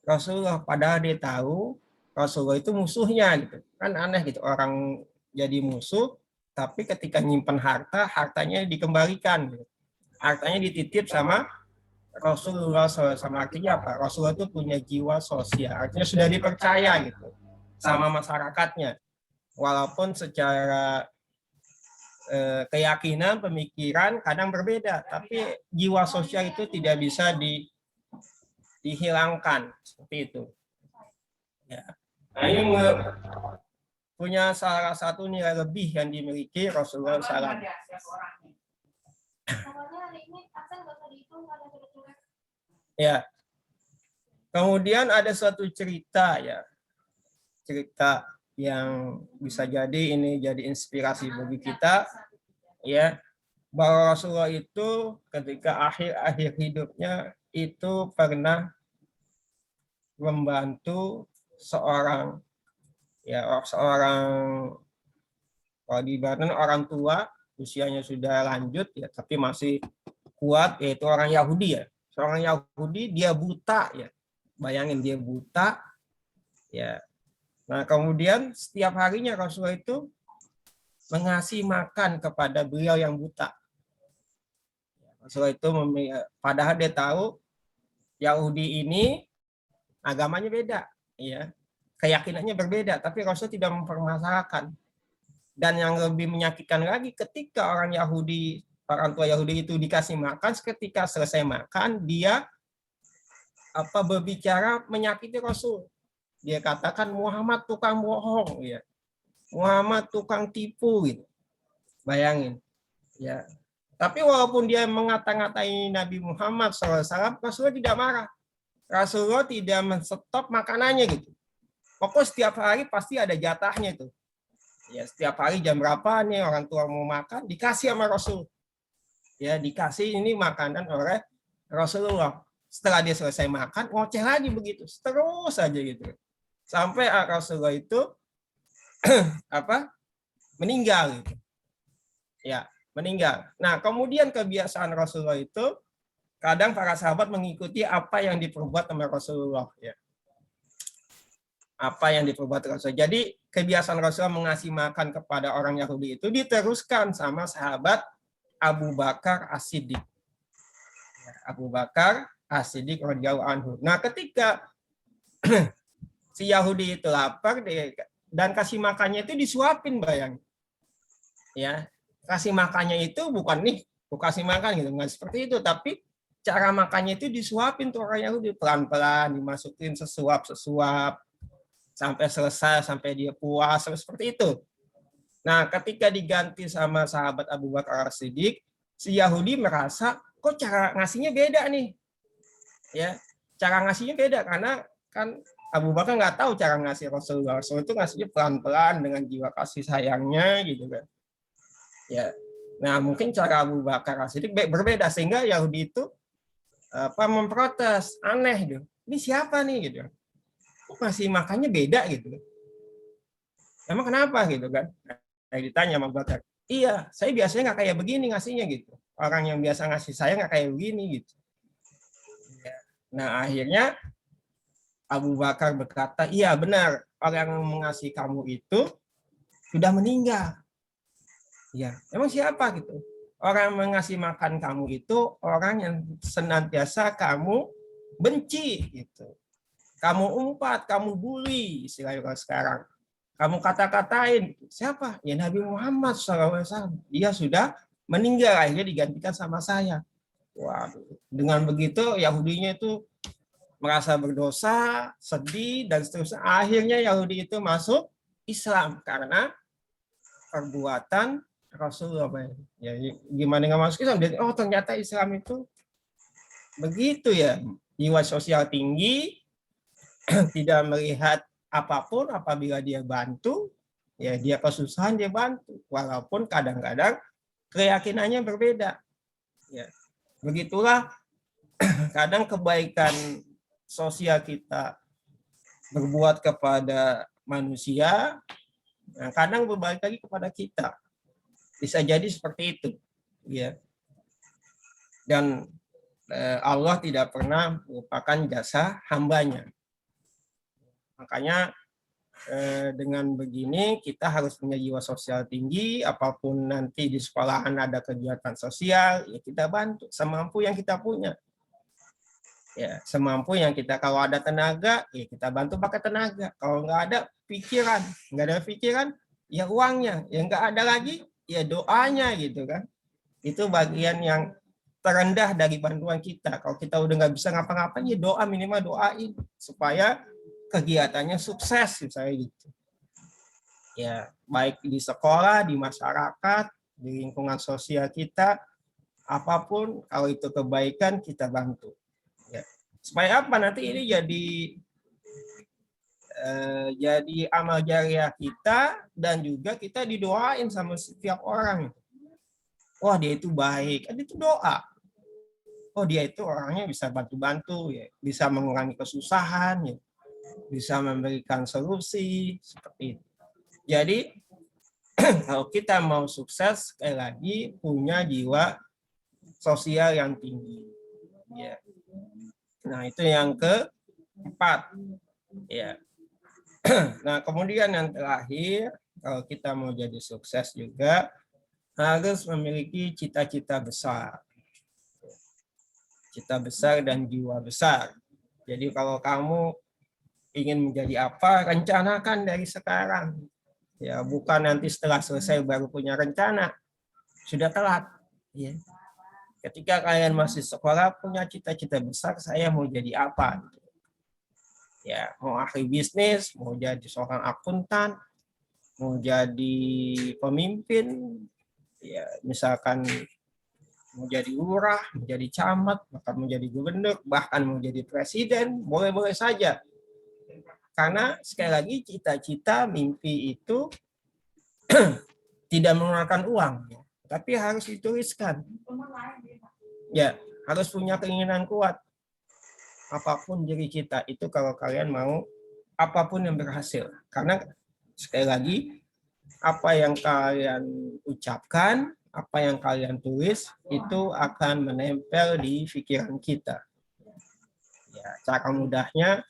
Rasulullah, padahal dia tahu Rasulullah itu musuhnya gitu. Kan aneh gitu, orang jadi musuh tapi ketika nyimpan hartanya dikembalikan gitu. Hartanya dititip sama Rasulullah SAW. Artinya apa? Rasulullah itu punya jiwa sosial, artinya sudah dipercaya gitu sama masyarakatnya. Walaupun secara keyakinan, pemikiran kadang berbeda, tapi jiwa sosial itu tidak bisa dihilangkan seperti itu. Ya. Nah, ini punya salah satu nilai lebih yang dimiliki Rasulullah SAW. Ya. Kemudian ada suatu cerita ya, cerita yang bisa jadi ini jadi inspirasi bagi kita, ya, bahwa Rasulullah itu ketika akhir hidupnya itu pernah membantu seorang kalau di Banten orang tua usianya sudah lanjut ya tapi masih kuat, yaitu orang Yahudi ya. Seorang Yahudi dia buta ya. Bayangin dia buta ya. Nah, kemudian setiap harinya Rasulullah itu mengasih makan kepada beliau yang buta. Rasulullah itu padahal dia tahu Yahudi ini agamanya beda, ya. Keyakinannya berbeda, tapi Rasul tidak mempermasalahkan. Dan yang lebih menyakitkan lagi, ketika orang tua Yahudi itu dikasih makan, ketika selesai makan, dia berbicara menyakiti Rasul. Dia katakan Muhammad tukang bohong, ya. Muhammad tukang tipu, gitu. Bayangin, ya. Tapi walaupun dia mengata-ngatai Nabi Muhammad SAW, Rasulullah tidak marah. Rasulullah tidak menstop makanannya gitu. Pokoknya setiap hari pasti ada jatahnya itu. Ya, setiap hari jam berapa nih orang tua mau makan, dikasih sama Rasul. Ya, dikasih ini makanan oleh Rasulullah. Setelah dia selesai makan, ngoceh lagi begitu. Terus aja gitu. Sampai Rasulullah itu meninggal gitu. Ya, meninggal. Nah, kemudian kebiasaan Rasulullah itu kadang para sahabat mengikuti apa yang diperbuat sama Rasulullah, ya. Apa yang diperbuat Rasulullah. Jadi kebiasaan Rasulullah mengasih makan kepada orang Yahudi itu diteruskan sama sahabat Abu Bakar As-Siddiq. Abu Bakar As-Siddiq radhiyallahu anhu. Nah, ketika si Yahudi itu lapar dan kasih makannya itu disuapin, bayang. Ya, kasih makannya itu bukan kasih makan gitu, nggak seperti itu, tapi cara makannya itu disuapin tuh orang Yahudi, pelan-pelan dimasukin sesuap sampai selesai, sampai dia puas, seperti itu. Nah, ketika diganti sama sahabat Abu Bakar As-Siddiq, si Yahudi merasa kok cara ngasihnya beda nih. Ya, cara ngasihnya beda karena kan Abu Bakar nggak tahu cara ngasih Rasulullah. Rasul itu ngasihnya pelan-pelan dengan jiwa kasih sayangnya gitu kan. Ya. Nah, mungkin cara Abu Bakar kasih itu berbeda sehingga Yahudi itu memprotes, aneh gitu. Ini siapa nih gitu. Kok ngasih makannya beda gitu. Emang kenapa gitu kan? Kayak ditanya sama Abu Bakar. Iya, saya biasanya nggak kayak begini ngasihnya gitu. Orang yang biasa ngasih saya nggak kayak begini gitu. Nah, akhirnya Abu Bakar berkata, iya benar, orang yang mengasihi kamu itu sudah meninggal. Ya, emang siapa gitu? Orang yang mengasihi makan kamu itu orang yang senantiasa kamu benci gitu. Kamu umpat, kamu bully, istilahnya sekarang. Kamu kata-katain, siapa? Ya Nabi Muhammad SAW. Dia sudah meninggal, akhirnya digantikan sama saya. Wah, dengan begitu Yahudinya itu merasa berdosa, sedih, dan seterusnya. Akhirnya Yahudi itu masuk Islam karena perbuatan Rasulullah. Ya, gimana nggak masuk Islam? Oh, ternyata Islam itu begitu ya. Jiwa sosial tinggi, tidak melihat apapun apabila dia bantu, ya dia kesusahan dia bantu. Walaupun kadang-kadang keyakinannya berbeda. Ya, begitulah kadang kebaikan sosial kita berbuat kepada manusia, nah kadang berbalik lagi kepada kita. Bisa jadi seperti itu, ya. Dan Allah tidak pernah melupakan jasa hambanya. Makanya dengan begini kita harus punya jiwa sosial tinggi. Apapun nanti di sekolahan ada kegiatan sosial, ya kita bantu semampu yang kita punya. Ya, semampu yang kita, kalau ada tenaga, ya kita bantu pakai tenaga. Kalau nggak ada pikiran, ya uangnya. Yang nggak ada lagi, ya doanya gitu kan. Itu bagian yang terendah dari bantuan kita. Kalau kita udah nggak bisa ngapa-ngapain, ya doa, minimal doain supaya kegiatannya sukses, misalnya gitu. Ya, baik di sekolah, di masyarakat, di lingkungan sosial kita, apapun, kalau itu kebaikan kita bantu. Ya. Supaya apa? Nanti ini jadi amal jariah kita dan juga kita didoain sama setiap orang. Wah, dia itu baik, kan itu doa. Oh, dia itu orangnya bisa bantu-bantu, ya, bisa mengurangi kesusahan, ya, bisa memberikan solusi seperti itu. Jadi kalau kita mau sukses, sekali lagi punya jiwa sosial yang tinggi. Ya. Nah, itu yang keempat. Ya. Nah, kemudian yang terakhir, kalau kita mau jadi sukses juga harus memiliki cita-cita besar. Cita besar dan jiwa besar. Jadi kalau kamu ingin menjadi apa, rencanakan dari sekarang. Ya, bukan nanti setelah selesai baru punya rencana. Sudah telat. Ya. Ketika kalian masih sekolah punya cita-cita besar, saya mau jadi apa? Ya, mau ahli bisnis, mau jadi seorang akuntan, mau jadi pemimpin, ya misalkan mau jadi lurah, mau jadi camat, bahkan mau jadi gubernur, bahkan mau jadi presiden, boleh-boleh saja. Karena sekali lagi cita-cita, mimpi itu tidak mengeluarkan uang, tapi harus dituliskan. Ya, harus punya keinginan kuat. Apapun diri kita itu kalau kalian mau, apapun yang berhasil. Karena sekali lagi, apa yang kalian ucapkan, apa yang kalian tulis, itu akan menempel di pikiran kita. Ya, cara mudahnya,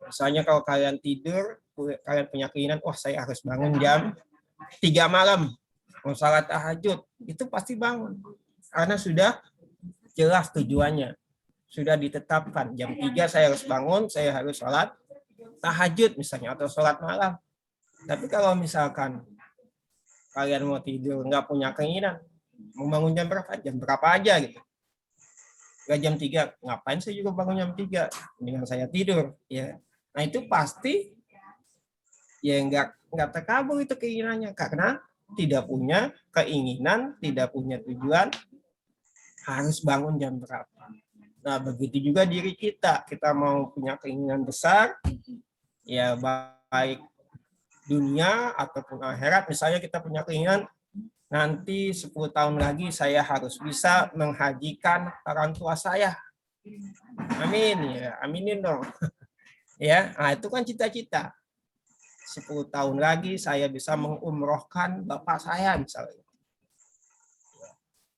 misalnya kalau kalian tidur, kalian punya keinginan, wah saya harus bangun jam 3 malam, mau salat tahajud, itu pasti bangun. Karena sudah jelas tujuannya. Sudah ditetapkan, jam 3 saya harus bangun, saya harus salat tahajud misalnya, atau salat malam. Tapi kalau misalkan kalian mau tidur, nggak punya keinginan, mau bangun jam berapa aja gitu. Nggak jam 3, ngapain saya juga bangun jam 3, mendingan saya tidur. Ya. Nah itu pasti ya nggak terkabul itu keinginannya, karena tidak punya keinginan, tidak punya tujuan, harus bangun jam berapa. Nah, begitu juga diri kita. Kita mau punya keinginan besar, ya baik dunia ataupun akhirat. Misalnya kita punya keinginan, nanti 10 tahun lagi saya harus bisa menghajikan orang tua saya. Amin, ya, aminin dong. Ya, nah itu kan cita-cita. 10 tahun lagi saya bisa mengumrohkan bapak saya misalnya.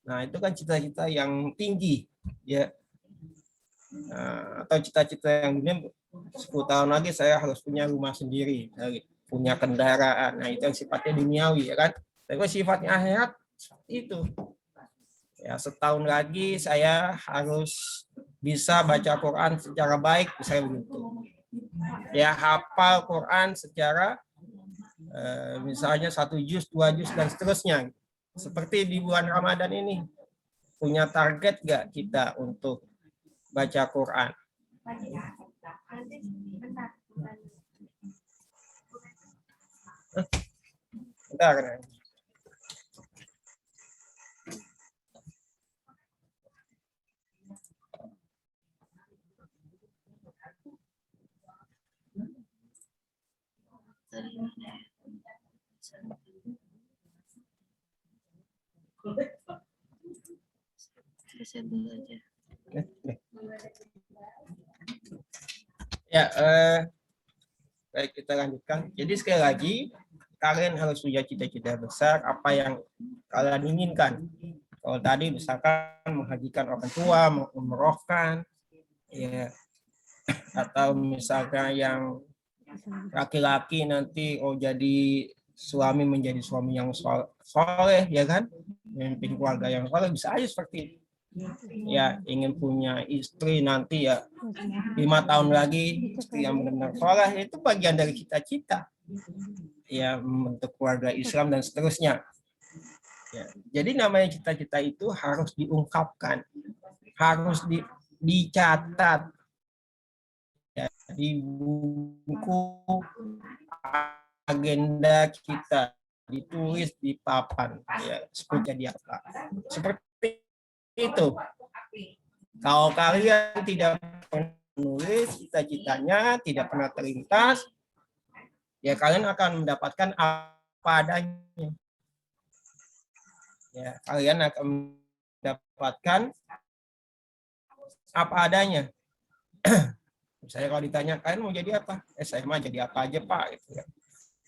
Nah, itu kan cita-cita yang tinggi, ya. Nah, atau cita-cita yang dunia 10 tahun lagi saya harus punya rumah sendiri, punya kendaraan. Nah, itu yang sifatnya duniawi, ya kan? Tapi sifatnya akhirat seperti itu. Ya, setahun lagi saya harus bisa baca Quran secara baik, misalnya begitu. Ya, hafal Quran secara misalnya 1 juz, 2 juz, dan seterusnya. Seperti di bulan Ramadan ini, punya target nggak kita untuk baca Quran? Bentar. Ya, baik, kita lanjutkan. Jadi sekali lagi, kalian harus punya cita-cita besar apa yang kalian inginkan. Kalau tadi misalkan menghajikan orang tua, mengumrohkan, ya, atau misalkan yang laki-laki nanti jadi suami, menjadi suami yang soleh, ya kan, memimpin keluarga yang soleh, bisa aja seperti itu. Ya, ingin punya istri nanti ya 5 tahun lagi istri yang benar-benar soleh, itu bagian dari cita-cita, ya, membentuk keluarga Islam dan seterusnya. Ya, jadi namanya cita-cita itu harus diungkapkan, harus dicatat, ya, di buku agenda kita, ditulis di papan, ya, seperti jadi apa. Seperti itu. Kalau kalian tidak menulis cita-citanya, tidak pernah terlintas, ya kalian akan mendapatkan apa adanya. Ya, kalian akan mendapatkan apa adanya. Misalnya kalau ditanya, kalian mau jadi apa? Saya mah jadi apa aja, Pak. Gitu kan.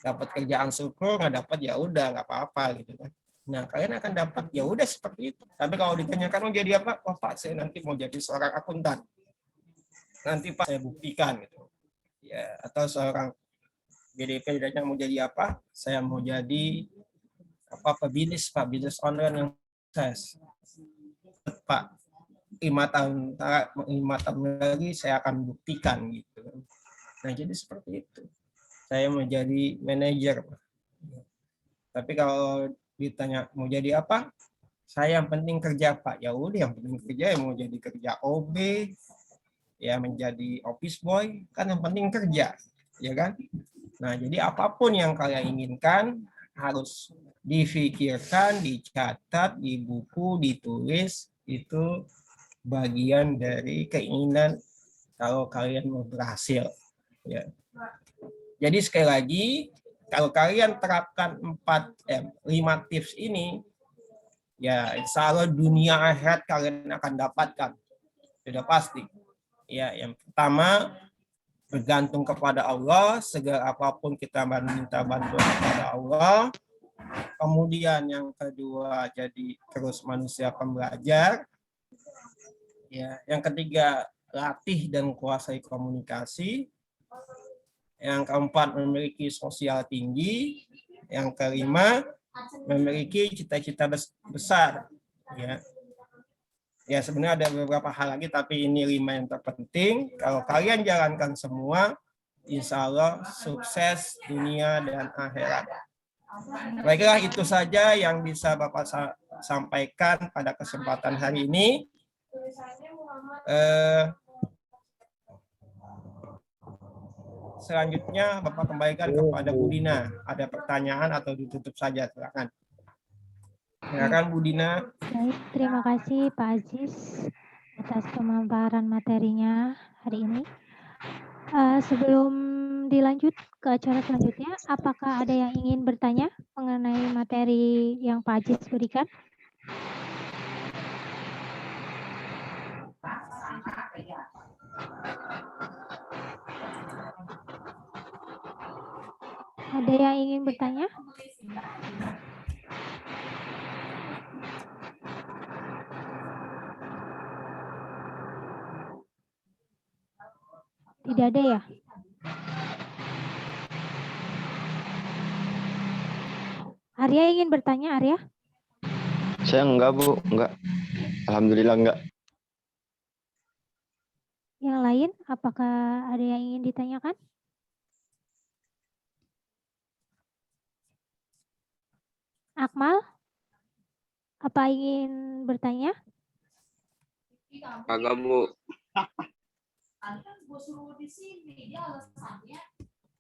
Dapat kerjaan syukur, nggak dapat ya udah, nggak apa-apa gitu kan. Nah, kalian akan dapat ya udah seperti itu. Tapi kalau ditanyakan mau jadi apa? Oh, Pak, saya nanti mau jadi seorang akuntan. Nanti Pak saya buktikan gitu. Ya, atau seorang BDP ditanya mau jadi apa? Saya mau jadi pebisnis, Pak, bisnis online yang sukses. Pak, 5 tahun lagi saya akan buktikan gitu. Nah, jadi seperti itu. Saya mau jadi manajer. Tapi kalau ditanya mau jadi apa, saya yang penting kerja, Pak. Ya udah, yang penting kerja, mau jadi kerja OB, ya menjadi office boy, kan yang penting kerja, ya kan? Nah, jadi apapun yang kalian inginkan harus difikirkan, dicatat, di buku, ditulis, itu bagian dari keinginan kalau kalian mau berhasil, ya. Jadi sekali lagi, kalau kalian terapkan 5 tips ini, ya insya Allah dunia akhirat kalian akan dapatkan, sudah pasti. Ya, yang pertama bergantung kepada Allah, segala apapun kita minta bantuan kepada Allah. Kemudian yang kedua jadi terus manusia pembelajar. Ya, yang ketiga latih dan kuasai komunikasi. Yang keempat memiliki sosial tinggi. Yang kelima memiliki cita-cita besar. Ya. Ya, sebenarnya ada beberapa hal lagi, tapi ini 5 yang terpenting. Kalau kalian jalankan semua, insya Allah sukses dunia dan akhirat. Baiklah, itu saja yang bisa Bapak sampaikan pada kesempatan hari ini. Selanjutnya Bapak kembalikan kepada Bu Dina. Ada pertanyaan atau ditutup saja, silakan. Silakan Bu Dina. Baik, terima kasih Pak Aziz. atas pemaparan materinya hari ini. Sebelum dilanjut ke acara selanjutnya, apakah ada yang ingin bertanya mengenai materi yang Pak Ajis berikan? Ada yang ingin bertanya? Tidak ada ya? Arya ingin bertanya, Arya? Saya enggak, Bu. Enggak. Alhamdulillah enggak. Yang lain, apakah ada yang ingin ditanyakan? Akmal, apa ingin bertanya? Kagak, Bu. Tadi kan gue suruh di sini, dia alasannya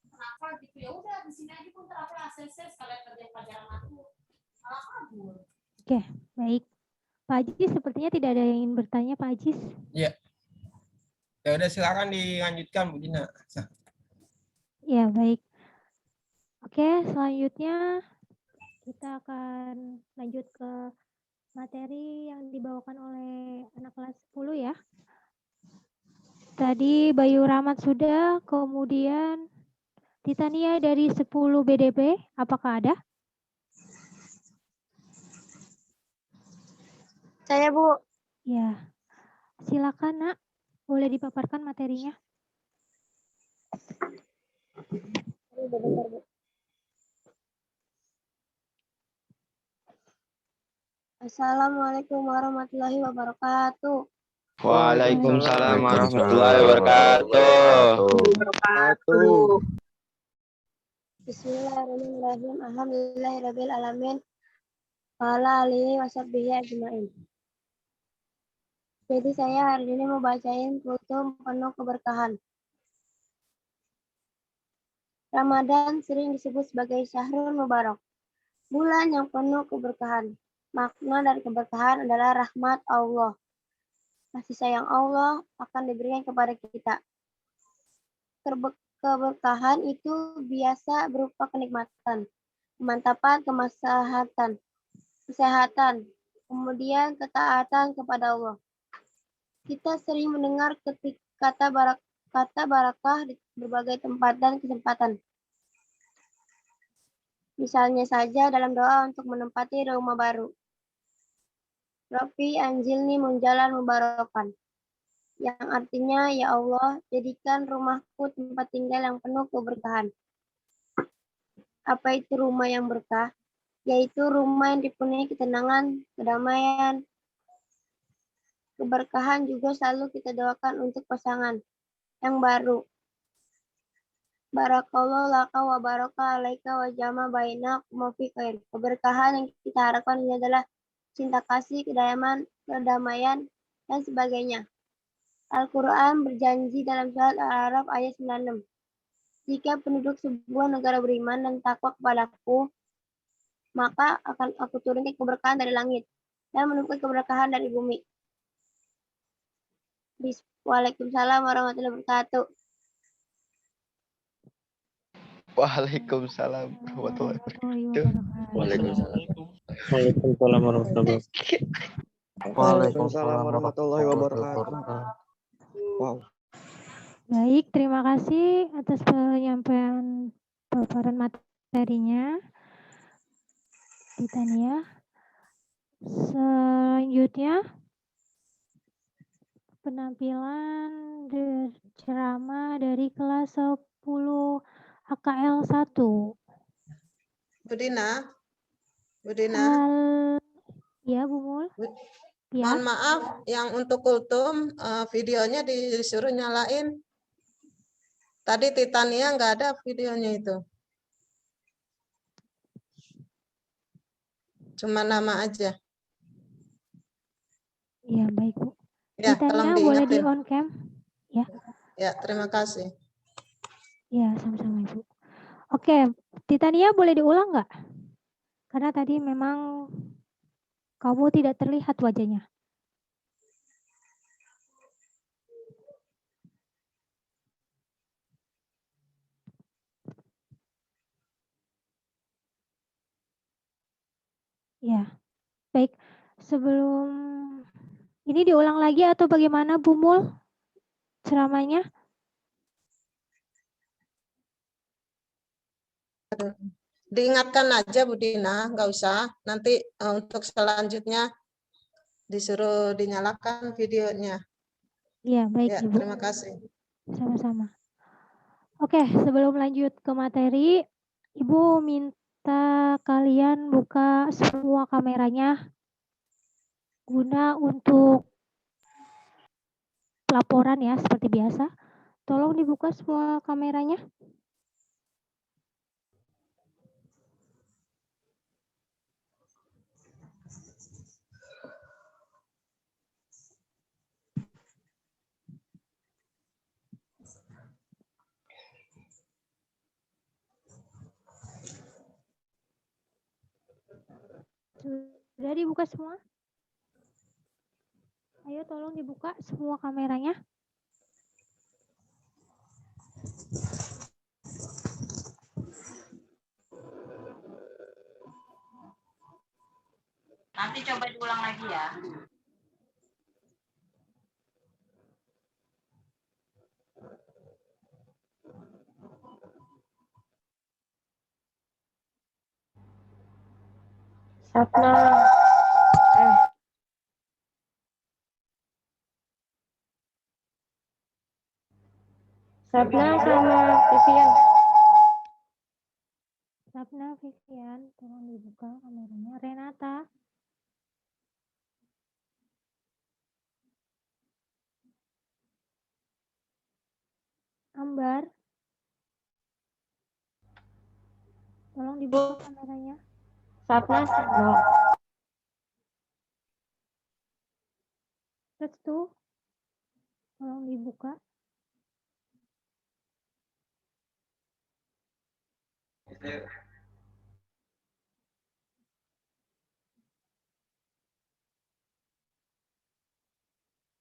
kenapa gitu, ya udah di sini aja pun terakhir ACC sekalian kerja pelajaran aku malah kabur. Oke, baik. Pak Ajis sepertinya tidak ada yang ingin bertanya, Pak Ajis. Iya. Ya udah silakan dilanjutkan Bu Dina. Ya, baik. Oke, selanjutnya kita akan lanjut ke materi yang dibawakan oleh anak kelas 10 ya. Tadi Bayu Rahmat sudah, kemudian Titania dari 10 BDP, apakah ada? Saya, Bu. Ya, silakan Nak, boleh dipaparkan materinya. Assalamualaikum warahmatullahi wabarakatuh. Waalaikumsalam warahmatullahi wabarakatuh. Bismillahirrahmanirrahim. Alhamdulillahirabbil alamin. Qala alihi washabbihi ajmain. Jadi saya hari ini mau bacain kultum penuh keberkahan. Ramadan sering disebut sebagai Syahrul Mubarak, bulan yang penuh keberkahan. Makna dari keberkahan adalah rahmat Allah. Kasih sayang Allah akan diberikan kepada kita. Keberkahan itu biasa berupa kenikmatan, kemantapan, kesehatan, kemudian ketaatan kepada Allah. Kita sering mendengar kata barakah di berbagai tempat dan kesempatan. Misalnya saja dalam doa untuk menempati rumah baru. Rabbi anjilni munjalan mubarakan, yang artinya, ya Allah, jadikan rumahku tempat tinggal yang penuh keberkahan. Apa itu rumah yang berkah? Yaitu rumah yang dipenuhi ketenangan, kedamaian. Keberkahan juga selalu kita doakan untuk pasangan yang baru. Barakallahu laka wa baraka alaika wa jama bainakum fi khair. Keberkahan yang kita harapkan ini adalah cinta kasih, kedamaian, dan sebagainya. Al-Quran berjanji dalam surat Al-A'raf ayat 96. Jika penduduk sebuah negara beriman dan takwa kepadaku, maka akan aku turunkan keberkahan dari langit dan menurunkan keberkahan dari bumi. Waalaikumsalam warahmatullahi wabarakatuh. Waalaikumsalam warahmatullahi wabarakatuh. Waalaikumsalam warahmatullahi wabarakatuh. Waalaikumsalam warahmatullahi wabarakatuh. Wow. Baik, terima kasih atas penyampaian paparan materinya, Titania. Selanjutnya, penampilan ceramah dari kelas 10 AKL 1. Bu Dina. Ya, Bu Mul. Ya. Mohon maaf, yang untuk kultum videonya disuruh nyalain. Tadi Titania nggak ada videonya itu. Cuma nama aja. Ya, baik, Bu. Ya, tolong Titania boleh di diingetin. on cam? Ya. Ya, terima kasih. Ya, sama-sama, Ibu. Oke, Titania boleh diulang nggak? Karena tadi memang kamu tidak terlihat wajahnya. Ya, baik. Sebelum ini diulang lagi atau bagaimana Bu Mul ceramahnya? Diingatkan aja Bu Dina, nggak usah. Nanti untuk selanjutnya disuruh dinyalakan videonya. Iya, baik Ya, Ibu. terima kasih. Sama-sama. Oke, sebelum lanjut ke materi, Ibu minta kalian buka semua kameranya guna untuk pelaporan ya, seperti biasa. Tolong dibuka semua kameranya. Sudah dibuka semua? Ayo tolong dibuka semua kameranya. Nanti coba diulang lagi ya. Sapna. Sapna sama Vivian. Sapna, Vivian, tolong dibuka kameranya. Renata. Ambar. Tolong dibuka kameranya. Sapna sama. Restu. Tolong dibuka.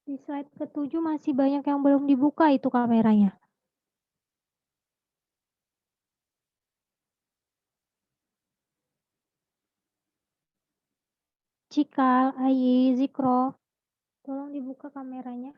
Di slide ke-7 masih banyak yang belum dibuka itu kameranya. Cikal, Ayi, Zikro, tolong dibuka kameranya.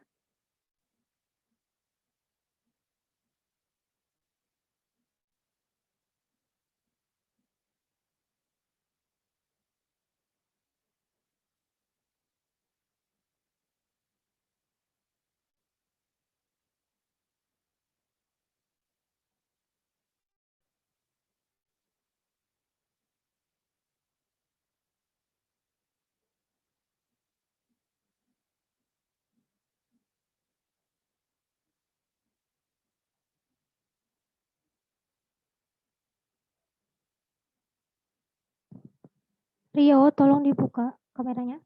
Rio, tolong dibuka kameranya.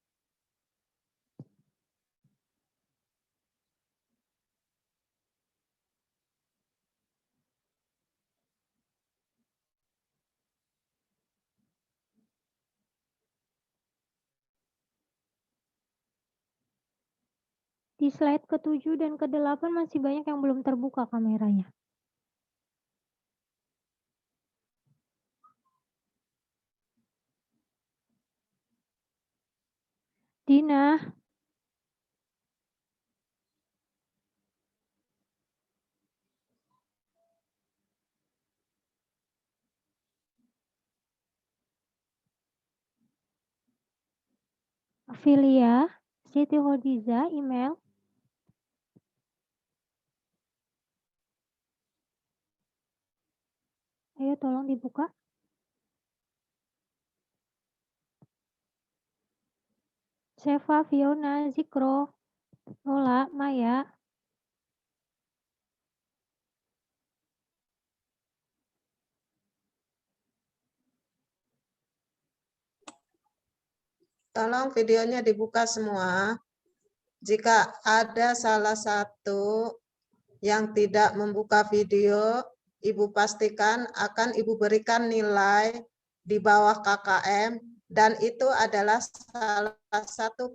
Di slide ke-7 dan ke-8 masih banyak yang belum terbuka kameranya. Dina. Afilia, Siti Hodiza, email. Ayo tolong dibuka. Seva, Fiona, Zikro, Lola, Maya. Tolong videonya dibuka semua. Jika ada salah satu yang tidak membuka video, Ibu pastikan akan Ibu berikan nilai di bawah KKM, dan itu adalah salah satu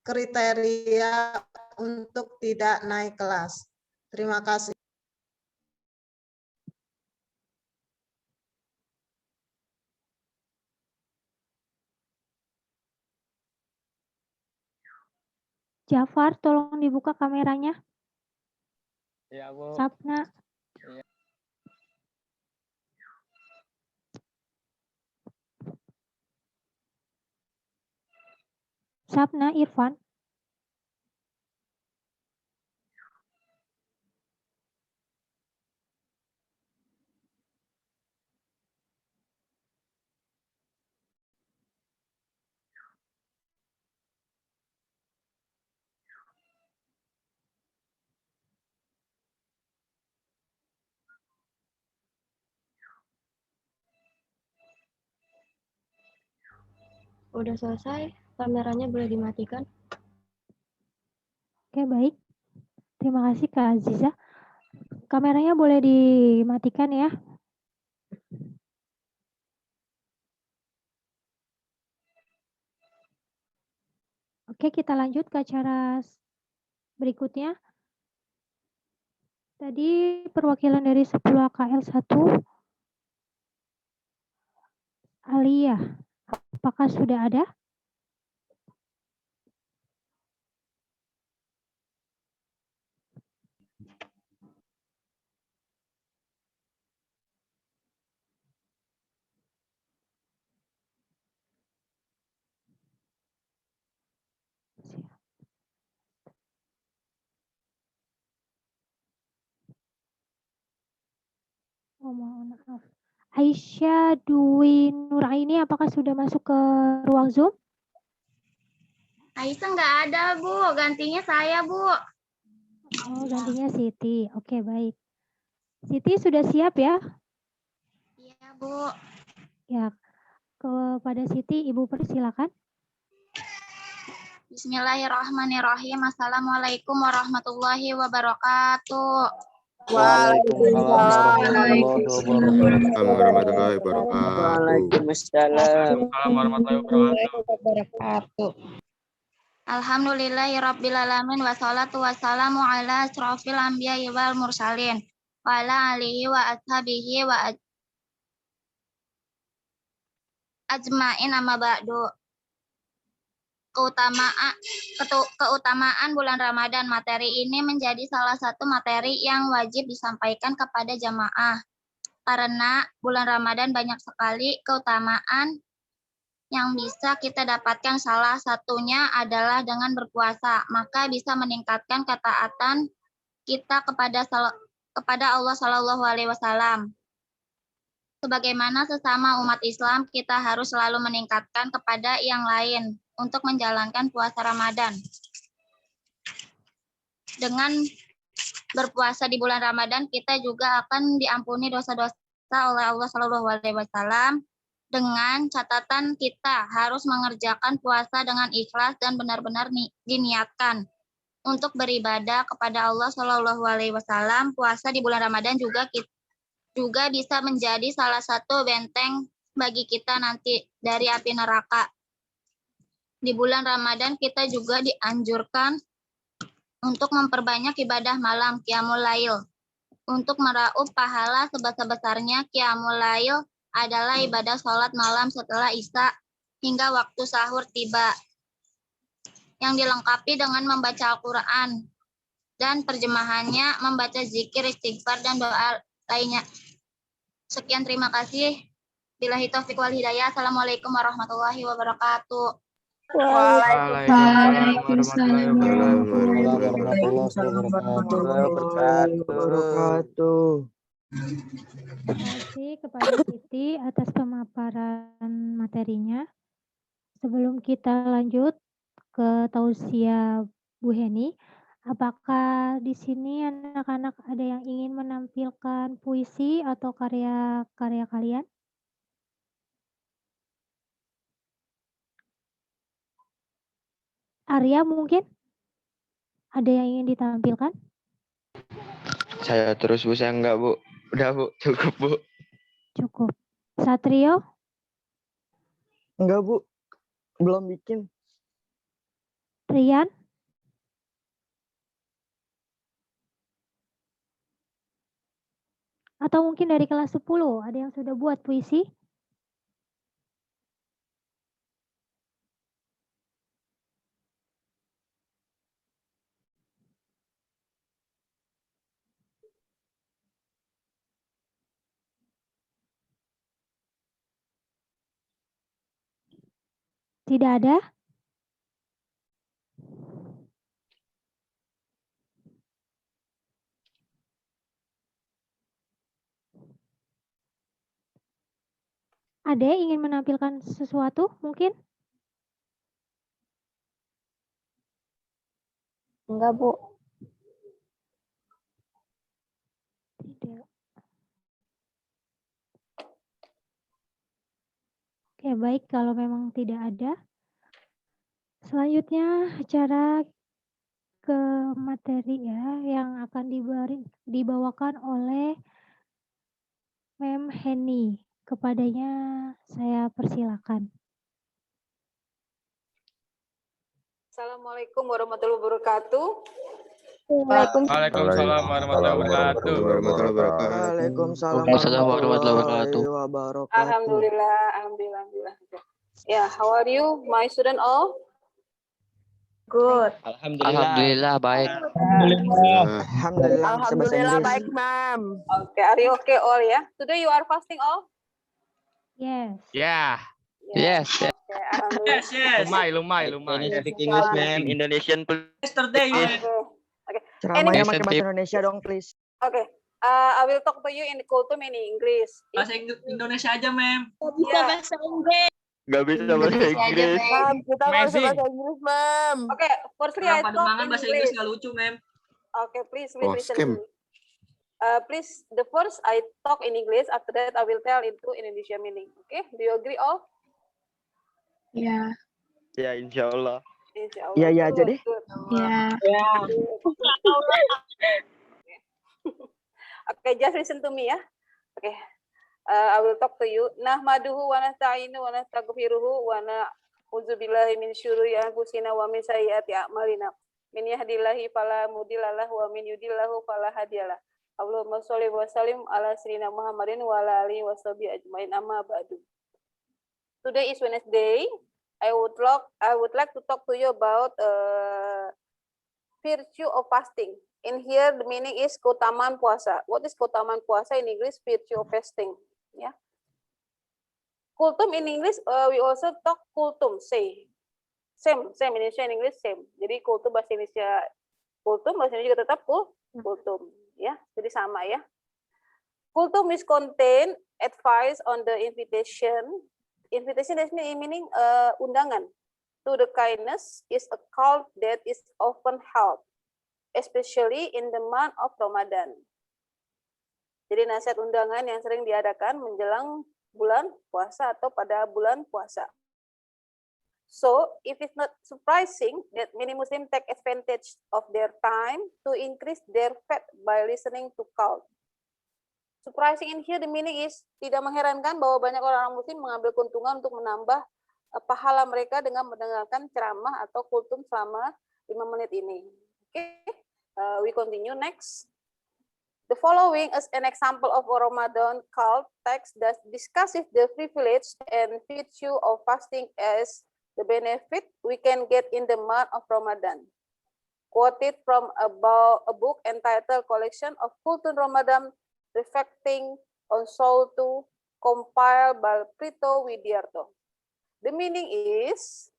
kriteria untuk tidak naik kelas. Terima kasih. Jafar, tolong dibuka kameranya. Iya, Bu. Sapna. Sapna, Irfan. Udah selesai, kameranya boleh dimatikan. Oke, baik. Terima kasih Kak Aziza. Kameranya boleh dimatikan ya. Oke, kita lanjut ke acara berikutnya. Tadi perwakilan dari 10 AKL 1, Alia, apakah sudah ada? Oh, mohon maaf. Aisyah Dwi Nuraini, apakah sudah masuk ke ruang Zoom? Aisyah nggak ada, Bu. Gantinya saya, Bu. Oh, gantinya Siti. Oke, baik. Siti sudah siap ya? Iya, Bu. Ya, kepada Siti, Ibu persilakan. Bismillahirrahmanirrahim. Assalamualaikum warahmatullahi wabarakatuh. Waalaikumsalam warahmatullahi wabarakatuh. Waalaikumsalam. warahmatullahi wabarakatuh. Alhamdulillahirrabbilalamin wassalatu wassalamu ala asrofil anbiya'i wal mursalin wa ala alihi wa ashabihi wa ajmain amma ba'du. Keutamaan bulan Ramadan. Materi ini menjadi salah satu materi yang wajib disampaikan kepada jamaah. Karena bulan Ramadan banyak sekali keutamaan yang bisa kita dapatkan, salah satunya adalah dengan berpuasa. Maka bisa meningkatkan ketaatan kita kepada Allah Shallallahu Alaihi Wasallam. Sebagaimana sesama umat Islam, kita harus selalu meningkatkan kepada yang lain untuk menjalankan puasa Ramadan. Dengan berpuasa di bulan Ramadan, kita juga akan diampuni dosa-dosa oleh Allah Shallallahu Alaihi Wasallam. Dengan catatan kita harus mengerjakan puasa dengan ikhlas dan benar-benar diniatkan untuk beribadah kepada Allah Shallallahu Alaihi Wasallam. Puasa di bulan Ramadan juga bisa menjadi salah satu benteng bagi kita nanti dari api neraka. Di bulan Ramadan kita juga dianjurkan untuk memperbanyak ibadah malam, qiyamul lail. Untuk meraup pahala sebesar-besarnya, qiyamul lail adalah ibadah sholat malam setelah isya hingga waktu sahur tiba, yang dilengkapi dengan membaca Al-Quran dan terjemahannya, membaca zikir, istighfar, dan doa lainnya. Sekian, terima kasih. Billahi taufiq wal hidayah. Assalamualaikum warahmatullahi wabarakatuh. Waalaikumsalam warahmatullahi wabarakatuh. Terima kasih kepada Siti atas pemaparan materinya. Sebelum kita lanjut ke tausiah Bu Heni, apakah di sini anak-anak ada yang ingin menampilkan puisi atau karya-karya kalian? Arya mungkin? Ada yang ingin ditampilkan? Saya terus Bu, saya enggak Bu. Udah Bu, cukup Bu. Cukup. Satrio? Enggak Bu, belum bikin. Rian? Atau mungkin dari kelas 10, ada yang sudah buat puisi? Tidak ada? Ade ingin menampilkan sesuatu mungkin? Enggak, Bu. Tidak. Oke, baik kalau memang tidak ada. Selanjutnya acara ke materi ya yang akan dibawakan oleh Mem Heni. Kepadanya saya persilakan. Assalamualaikum warahmatullahi wabarakatuh. Waalaikumsalam warahmatullahi wabarakatuh. Waalaikumsalam warahmatullahi wabarakatuh. Alhamdulillah. Yeah, how are you, my student all? Good. Alhamdulillah baik. Alhamdulillah baik, ma'am. Okay, are you okay all ya? Today you are fasting all? Yes. Yeah. Yes. Okay, Lumai. Speak English, ma'am. Indonesian, please. Yesterday. Okay. Ceramahnya pakai bahasa Indonesia dong, please. Okay. I will talk to you in Kultum in English. Bahasa Indonesia aja, ma'am. Bisa bahasa Inggris. Gak bisa bahasa Inggris. Ma'am, kita nggak bisa Amazing. bahasa Inggris, ma'am. Okay, firstly I talk in bahasa Inggris English. nggak lucu, ma'am. Okay, please listen scam. to me. Please, the first I talk in English. After that, I will tell into Indonesia meaning. Okay, do you agree all? Ya. Ya, insya Allah. Insyaallah. Iya aja deh. Ya. Okay, just listen to me ya. Okay. I will talk to you. Nahmaduhu wa nasta'inu wa nastaghfiruhu wa na'udzu billahi min syururi anfusina wa min sayyiati a'malina. Min yahdillahi fala mudhillalah wa min yudhillahu fala hadiyalah. Allahumma sholli wa sallim ala sayyidina Muhammadin wa ala alihi washabihi ajmain, amma ba'du. Today is Wednesday. I would like to talk to you about virtue of fasting. In here, the meaning is keutamaan puasa. What is keutamaan puasa in English? Virtue of fasting. Yeah. Kultum in English, we also talk kultum. Say, same Indonesia in English same. Jadi kultum bahasa Indonesia kultum, bahasa Indonesia juga tetap kultum. Ya, jadi sama ya. Kultum is contain advice on the invitation. Invitation is meaning undangan. To the kindness is a cult that is often held, especially in the month of Ramadan. Jadi nasihat undangan yang sering diadakan menjelang bulan puasa atau pada bulan puasa. So, if it's not surprising that many Muslims take advantage of their time to increase their faith by listening to cult. Surprising in here, the meaning is tidak mengherankan bahwa banyak orang Muslim mengambil keuntungan untuk menambah pahala mereka dengan mendengarkan ceramah atau kultum selama 5 menit ini. Okay, we continue next. The following is an example of a Ramadan cult text that discusses the privilege and virtue of fasting as the benefit we can get in the month of Ramadan. Quoted from a book entitled Collection of Kultum Ramadan Reflecting on Soul 2, compiled by Prito Widiarto. The meaning is,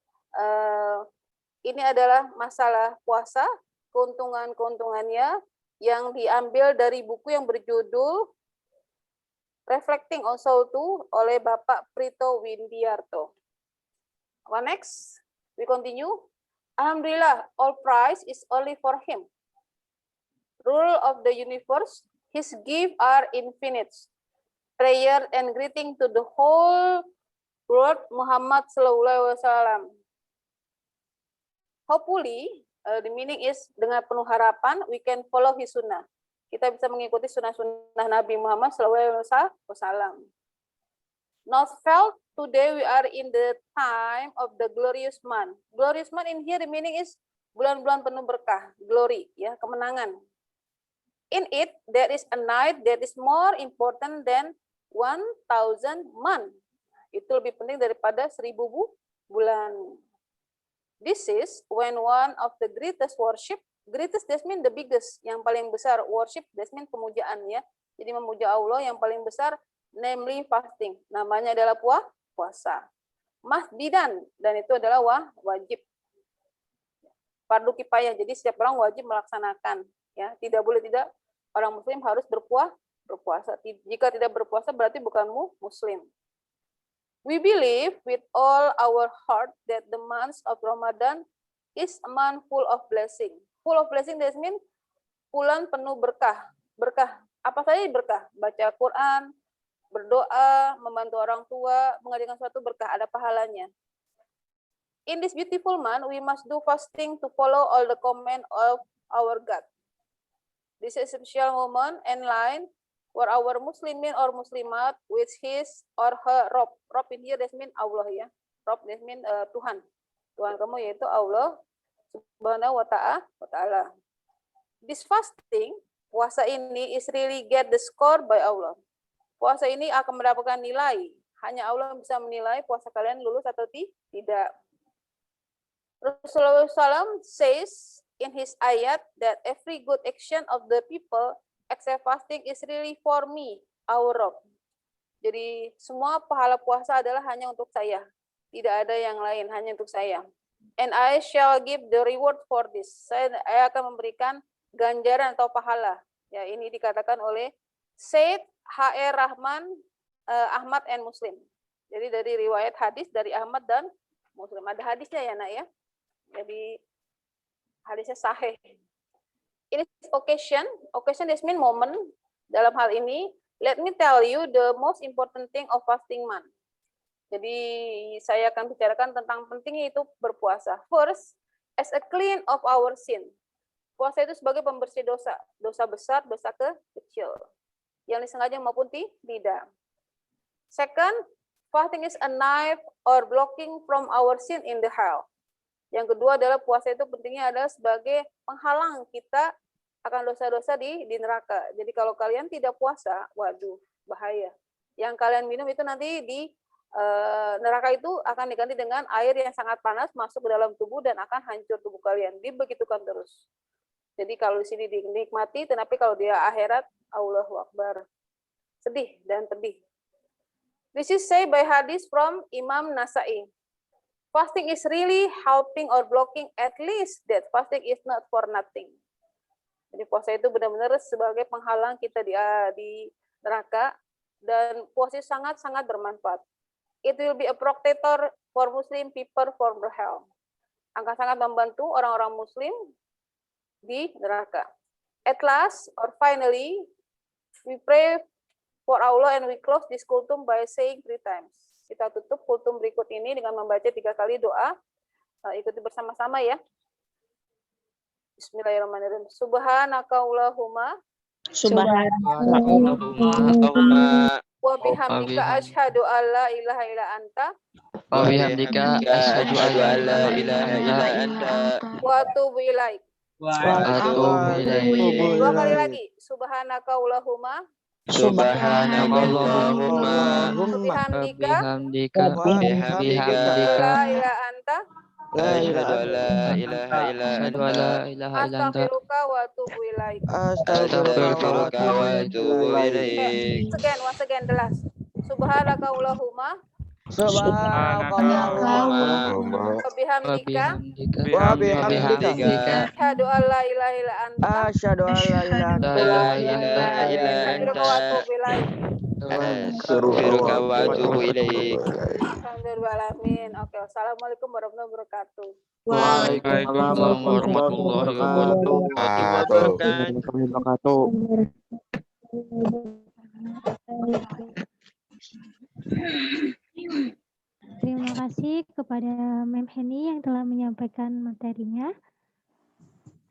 ini adalah masalah puasa, keuntungannya yang diambil dari buku yang berjudul Reflecting on Soul 2 oleh Bapak Prito Widiarto. What next? We continue. Alhamdulillah, all praise is only for Him. Rule of the universe, His gifts are infinite. Prayer and greeting to the whole world, Muhammad Sallallahu Alaihi Wasallam. Hopefully, the meaning is dengan penuh harapan, we can follow His sunnah. Kita bisa mengikuti sunnah-sunnah Nabi Muhammad Sallallahu Alaihi Wasallam. Not felt, today we are in the time of the glorious month. Glorious month in here, the meaning is bulan-bulan penuh berkah, glory, ya, kemenangan. In it, there is a night that is more important than 1,000 months. Itu lebih penting daripada 1.000 bulan. This is when one of the greatest worship, greatest that means the biggest, yang paling besar, worship that means pemujaan ya. Jadi memuja Allah yang paling besar, namely fasting. Namanya adalah puasa. must be done, dan itu adalah wajib. Fardu kifayah, jadi setiap orang wajib melaksanakan. Ya, tidak boleh tidak orang muslim harus berpuasa. Jika tidak berpuasa berarti bukan muslim. We believe with all our heart that the month of Ramadan is a month full of blessing. Full of blessing, that means bulan penuh berkah. Berkah, apa saja berkah? Baca Quran, berdoa, membantu orang tua, mengerjakan suatu berkah, ada pahalanya. In this beautiful month, we must do fasting to follow all the command of our God. This is a special moment and line where our Muslimin or Muslimat with his or her Rob. Rob in here, that means Allah ya. Rob, that means Tuhan. Tuhan kamu yaitu Allah Subhanahu wa Ta'ala. This fasting, puasa ini is really get the score by Allah. Puasa ini akan mendapatkan nilai. Hanya Allah bisa menilai puasa kalian lulus atau tidak. Rasulullah SAW says in his ayat that every good action of the people except fasting is really for me, our Rob. Jadi semua pahala puasa adalah hanya untuk saya. Tidak ada yang lain, hanya untuk saya. And I shall give the reward for this. Saya akan memberikan ganjaran atau pahala. Ya, ini dikatakan oleh Said H.R. Rahman, Ahmad and Muslim. Jadi dari riwayat hadis dari Ahmad dan Muslim. Ada hadisnya ya, Nak ya. Jadi hadisnya sahih. In this occasion is mean moment. Dalam hal ini, let me tell you the most important thing of fasting month. Jadi saya akan bicarakan tentang pentingnya itu berpuasa. First, as a clean of our sin. Puasa itu sebagai pembersih dosa. Dosa besar, dosa kecil. Yang disengaja maupun tidak. Second, fasting is a knife or blocking from our sin in the hell. Yang kedua adalah puasa itu pentingnya adalah sebagai penghalang kita akan dosa-dosa di neraka. Jadi kalau kalian tidak puasa, waduh, bahaya. Yang kalian minum itu nanti di neraka itu akan diganti dengan air yang sangat panas masuk ke dalam tubuh dan akan hancur tubuh kalian. Dibegitukan terus. Jadi kalau di sini dinikmati, tapi kalau dia akhirat, Allahu Akbar. Sedih dan pedih. This is said by hadis from Imam Nasai. Fasting is really helping or blocking, at least that fasting is not for nothing. Jadi puasa itu benar-benar sebagai penghalang kita di neraka, dan puasa sangat-sangat bermanfaat. It will be a protector for Muslim people from the hell. Akan sangat membantu orang-orang Muslim di neraka. At last, or finally, we pray for Allah and we close this kultum by saying 3 times. Kita tutup kultum berikut ini dengan membaca 3 kali doa. Ikuti bersama-sama ya. Bismillahirrahmanirrahim. Subhanakallahumma. Subhanakallahumma. Wa bihamdika asyhadu an la ilaha illa anta. Wa bihamdika asyhadu an la ilaha illa anta. Wa atubu ilaik. Wa atubu ilaik. 2 kali lagi. Subhanakallahumma. Subhanakallahumma. Wa bihamdika Bihamdika. la ilaha anta. La ilaha illa anta. Astaghfiruka wa atubu ilaik. Astaghfiruka wa atubu ilaik. Once again, the last. Subhanakallahumma. Subhanakallahumma. Wa bihamdika. Asyhadu an la ilaha illa anta. Asyhadu an la ilaha illa Astaghfiruka wa atubu ilaik. Astaghfiruka wa atubu ilaik. Alhamdulillahirrahmanirrahim. Oke, wassalamualaikum warahmatullahi wabarakatuh. Waalaikumsalam warahmatullahi wabarakatuh. Terima kasih kepada Mem Heni yang telah menyampaikan materinya.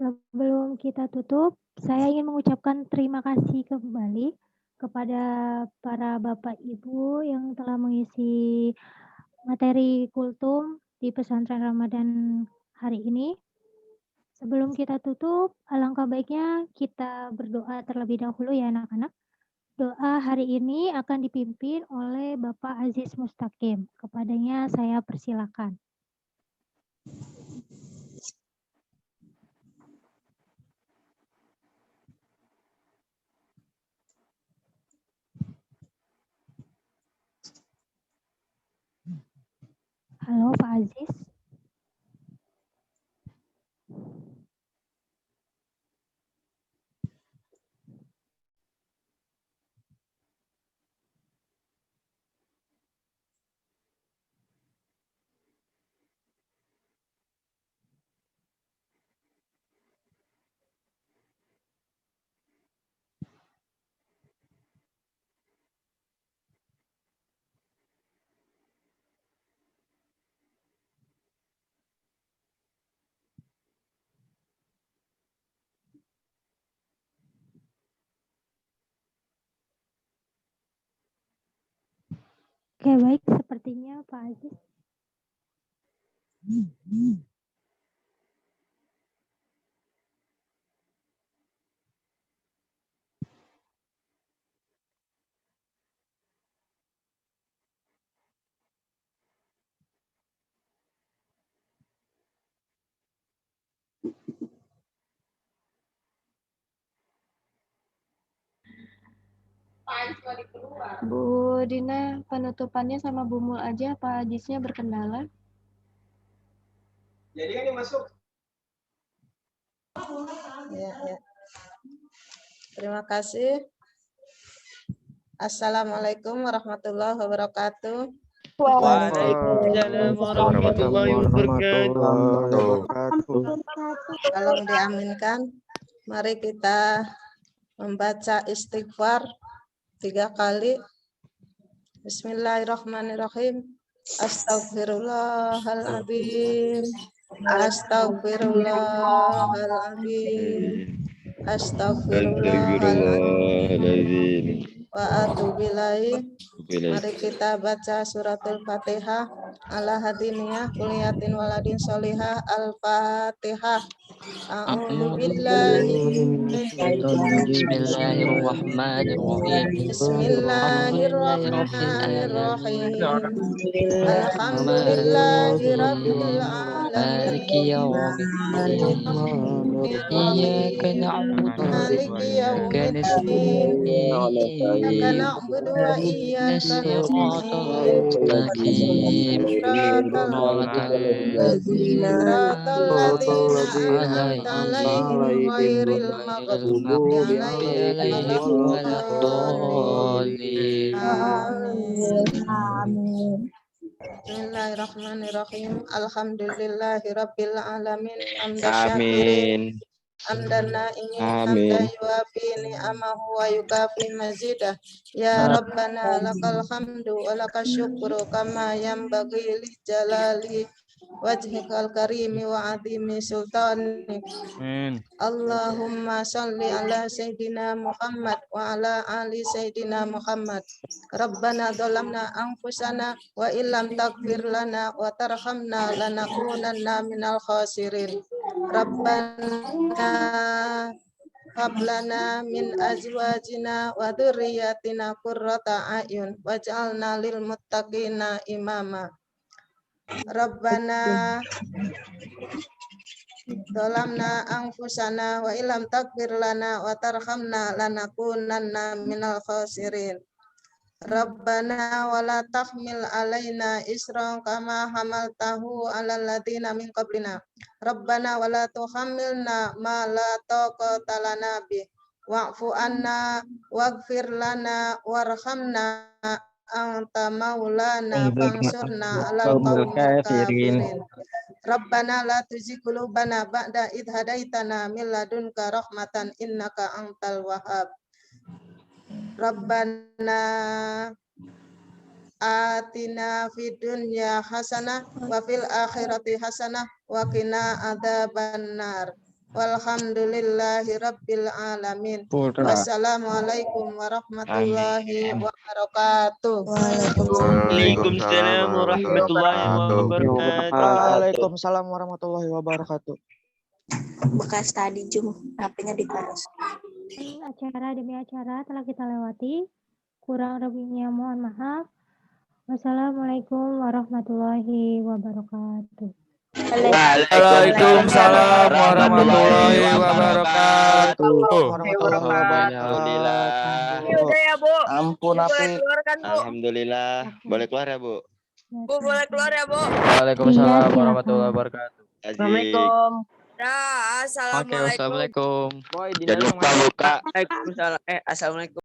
Sebelum kita tutup, saya ingin mengucapkan terima kasih kembali kepada para Bapak Ibu yang telah mengisi materi kultum di pesantren Ramadan hari ini. Sebelum kita tutup, alangkah baiknya kita berdoa terlebih dahulu ya anak-anak. Doa hari ini akan dipimpin oleh Bapak Aziz Mustaqim. Kepadanya saya persilakan. Aziz. Oke, baik. Sepertinya Pak Aziz. Bu Dina, penutupannya sama Bu Mul aja, Pak Ajisnya berkendala. Jadi kan yang masuk. Ya. Terima kasih. Assalamualaikum warahmatullahi wabarakatuh. Waalaikumsalam warahmatullahi wabarakatuh. Tolong diaminkan. Mari kita membaca istighfar 3 kali. Bismillahirrahmanirrahim. Astagfirullahaladzim. Astagfirullahaladzim. Astagfirullahaladzim. Wa atubillahi. Mari kita baca suratul Fatihah. Ala hadiniyah kuliyatin waladin solihah. Al-Fatihah. A'udzu billahi Bismillahirrahmanirrahim. Bismillahirrahmanirrahim. Alhamdulillahi rabbil alamin. Maliki yaumiddin. Iyyaka na'budu wa iyyaka nasta'in. Iyyaka na'budu wa iyyaka Siratal mustaqim. Siratal ladzina an'amta alaihim ghairil maghdubi alaihim waladdallin. Amin. Bismillahirrahmanirrahim. Alhamdulillahirabbil alamin. Amin. Amdana ini Amin. hamdan yuafi ni'amahu wa yukafi mazidah. Ya Rabbana lakal hamdu wa lakal syukru kama yanbaghi li jalali wajhikal karimi wa azimi sultanik. Allahumma salli ala Sayyidina Muhammad wa ala ali Sayyidina Muhammad. Rabbana dhalamna anfusana wa illam taghfir lana wa tarhamna lanakunanna minal khasirin. Rabbana hablana min azwajina wa dzurriyyatina qurrata a'yun waj'alna lil muttaqina imama. Rabbana dhalamna anfusana wa illam taghfir lana wa tarhamna lanakunanna minal khasirin. Rabbana wala tahmil alaina isran kama hamaltahu alal ladina min qablina. Rabbana wala tuhammilna ma la taqata lana bih. Wa'fu anna waghfir lana warhamna anta maulana fansurna alal qaumil kafirin. Rabbana la tuzigh qulubana ba'da idh hadaitana min ladunka rahmatan innaka antal wahhab. Rabbana atina fid dunya hasanah wa fil akhirati hasanah wa qina adzabannar. Walhamdulillahi rabbil alamin. Wassalamualaikum warahmatullahi wabarakatuh. Waalaikumsalam warahmatullahi wabarakatuh. Waalaikumsalam warahmatullahi wabarakatuh. Bekas tadi HP-nya dikuras. Acara demi acara telah kita lewati. Kurang lebihnya mohon maaf. Wassalamualaikum warahmatullahi wabarakatuh. Waalaikumsalam warahmatullahi wabarakatuh. Alhamdulillah. Ampun Api. Alhamdulillah. Boleh keluar ya, Bu? Bu, boleh keluar ya, Bu? Waalaikumsalam Iya, warahmatullahi silakan. wabarakatuh. Assalamualaikum. Dah, Oke, assalamualaikum. wassalamualaikum. Boy, Jangan lupa buka. Waalaikumsalam. Assalamualaikum.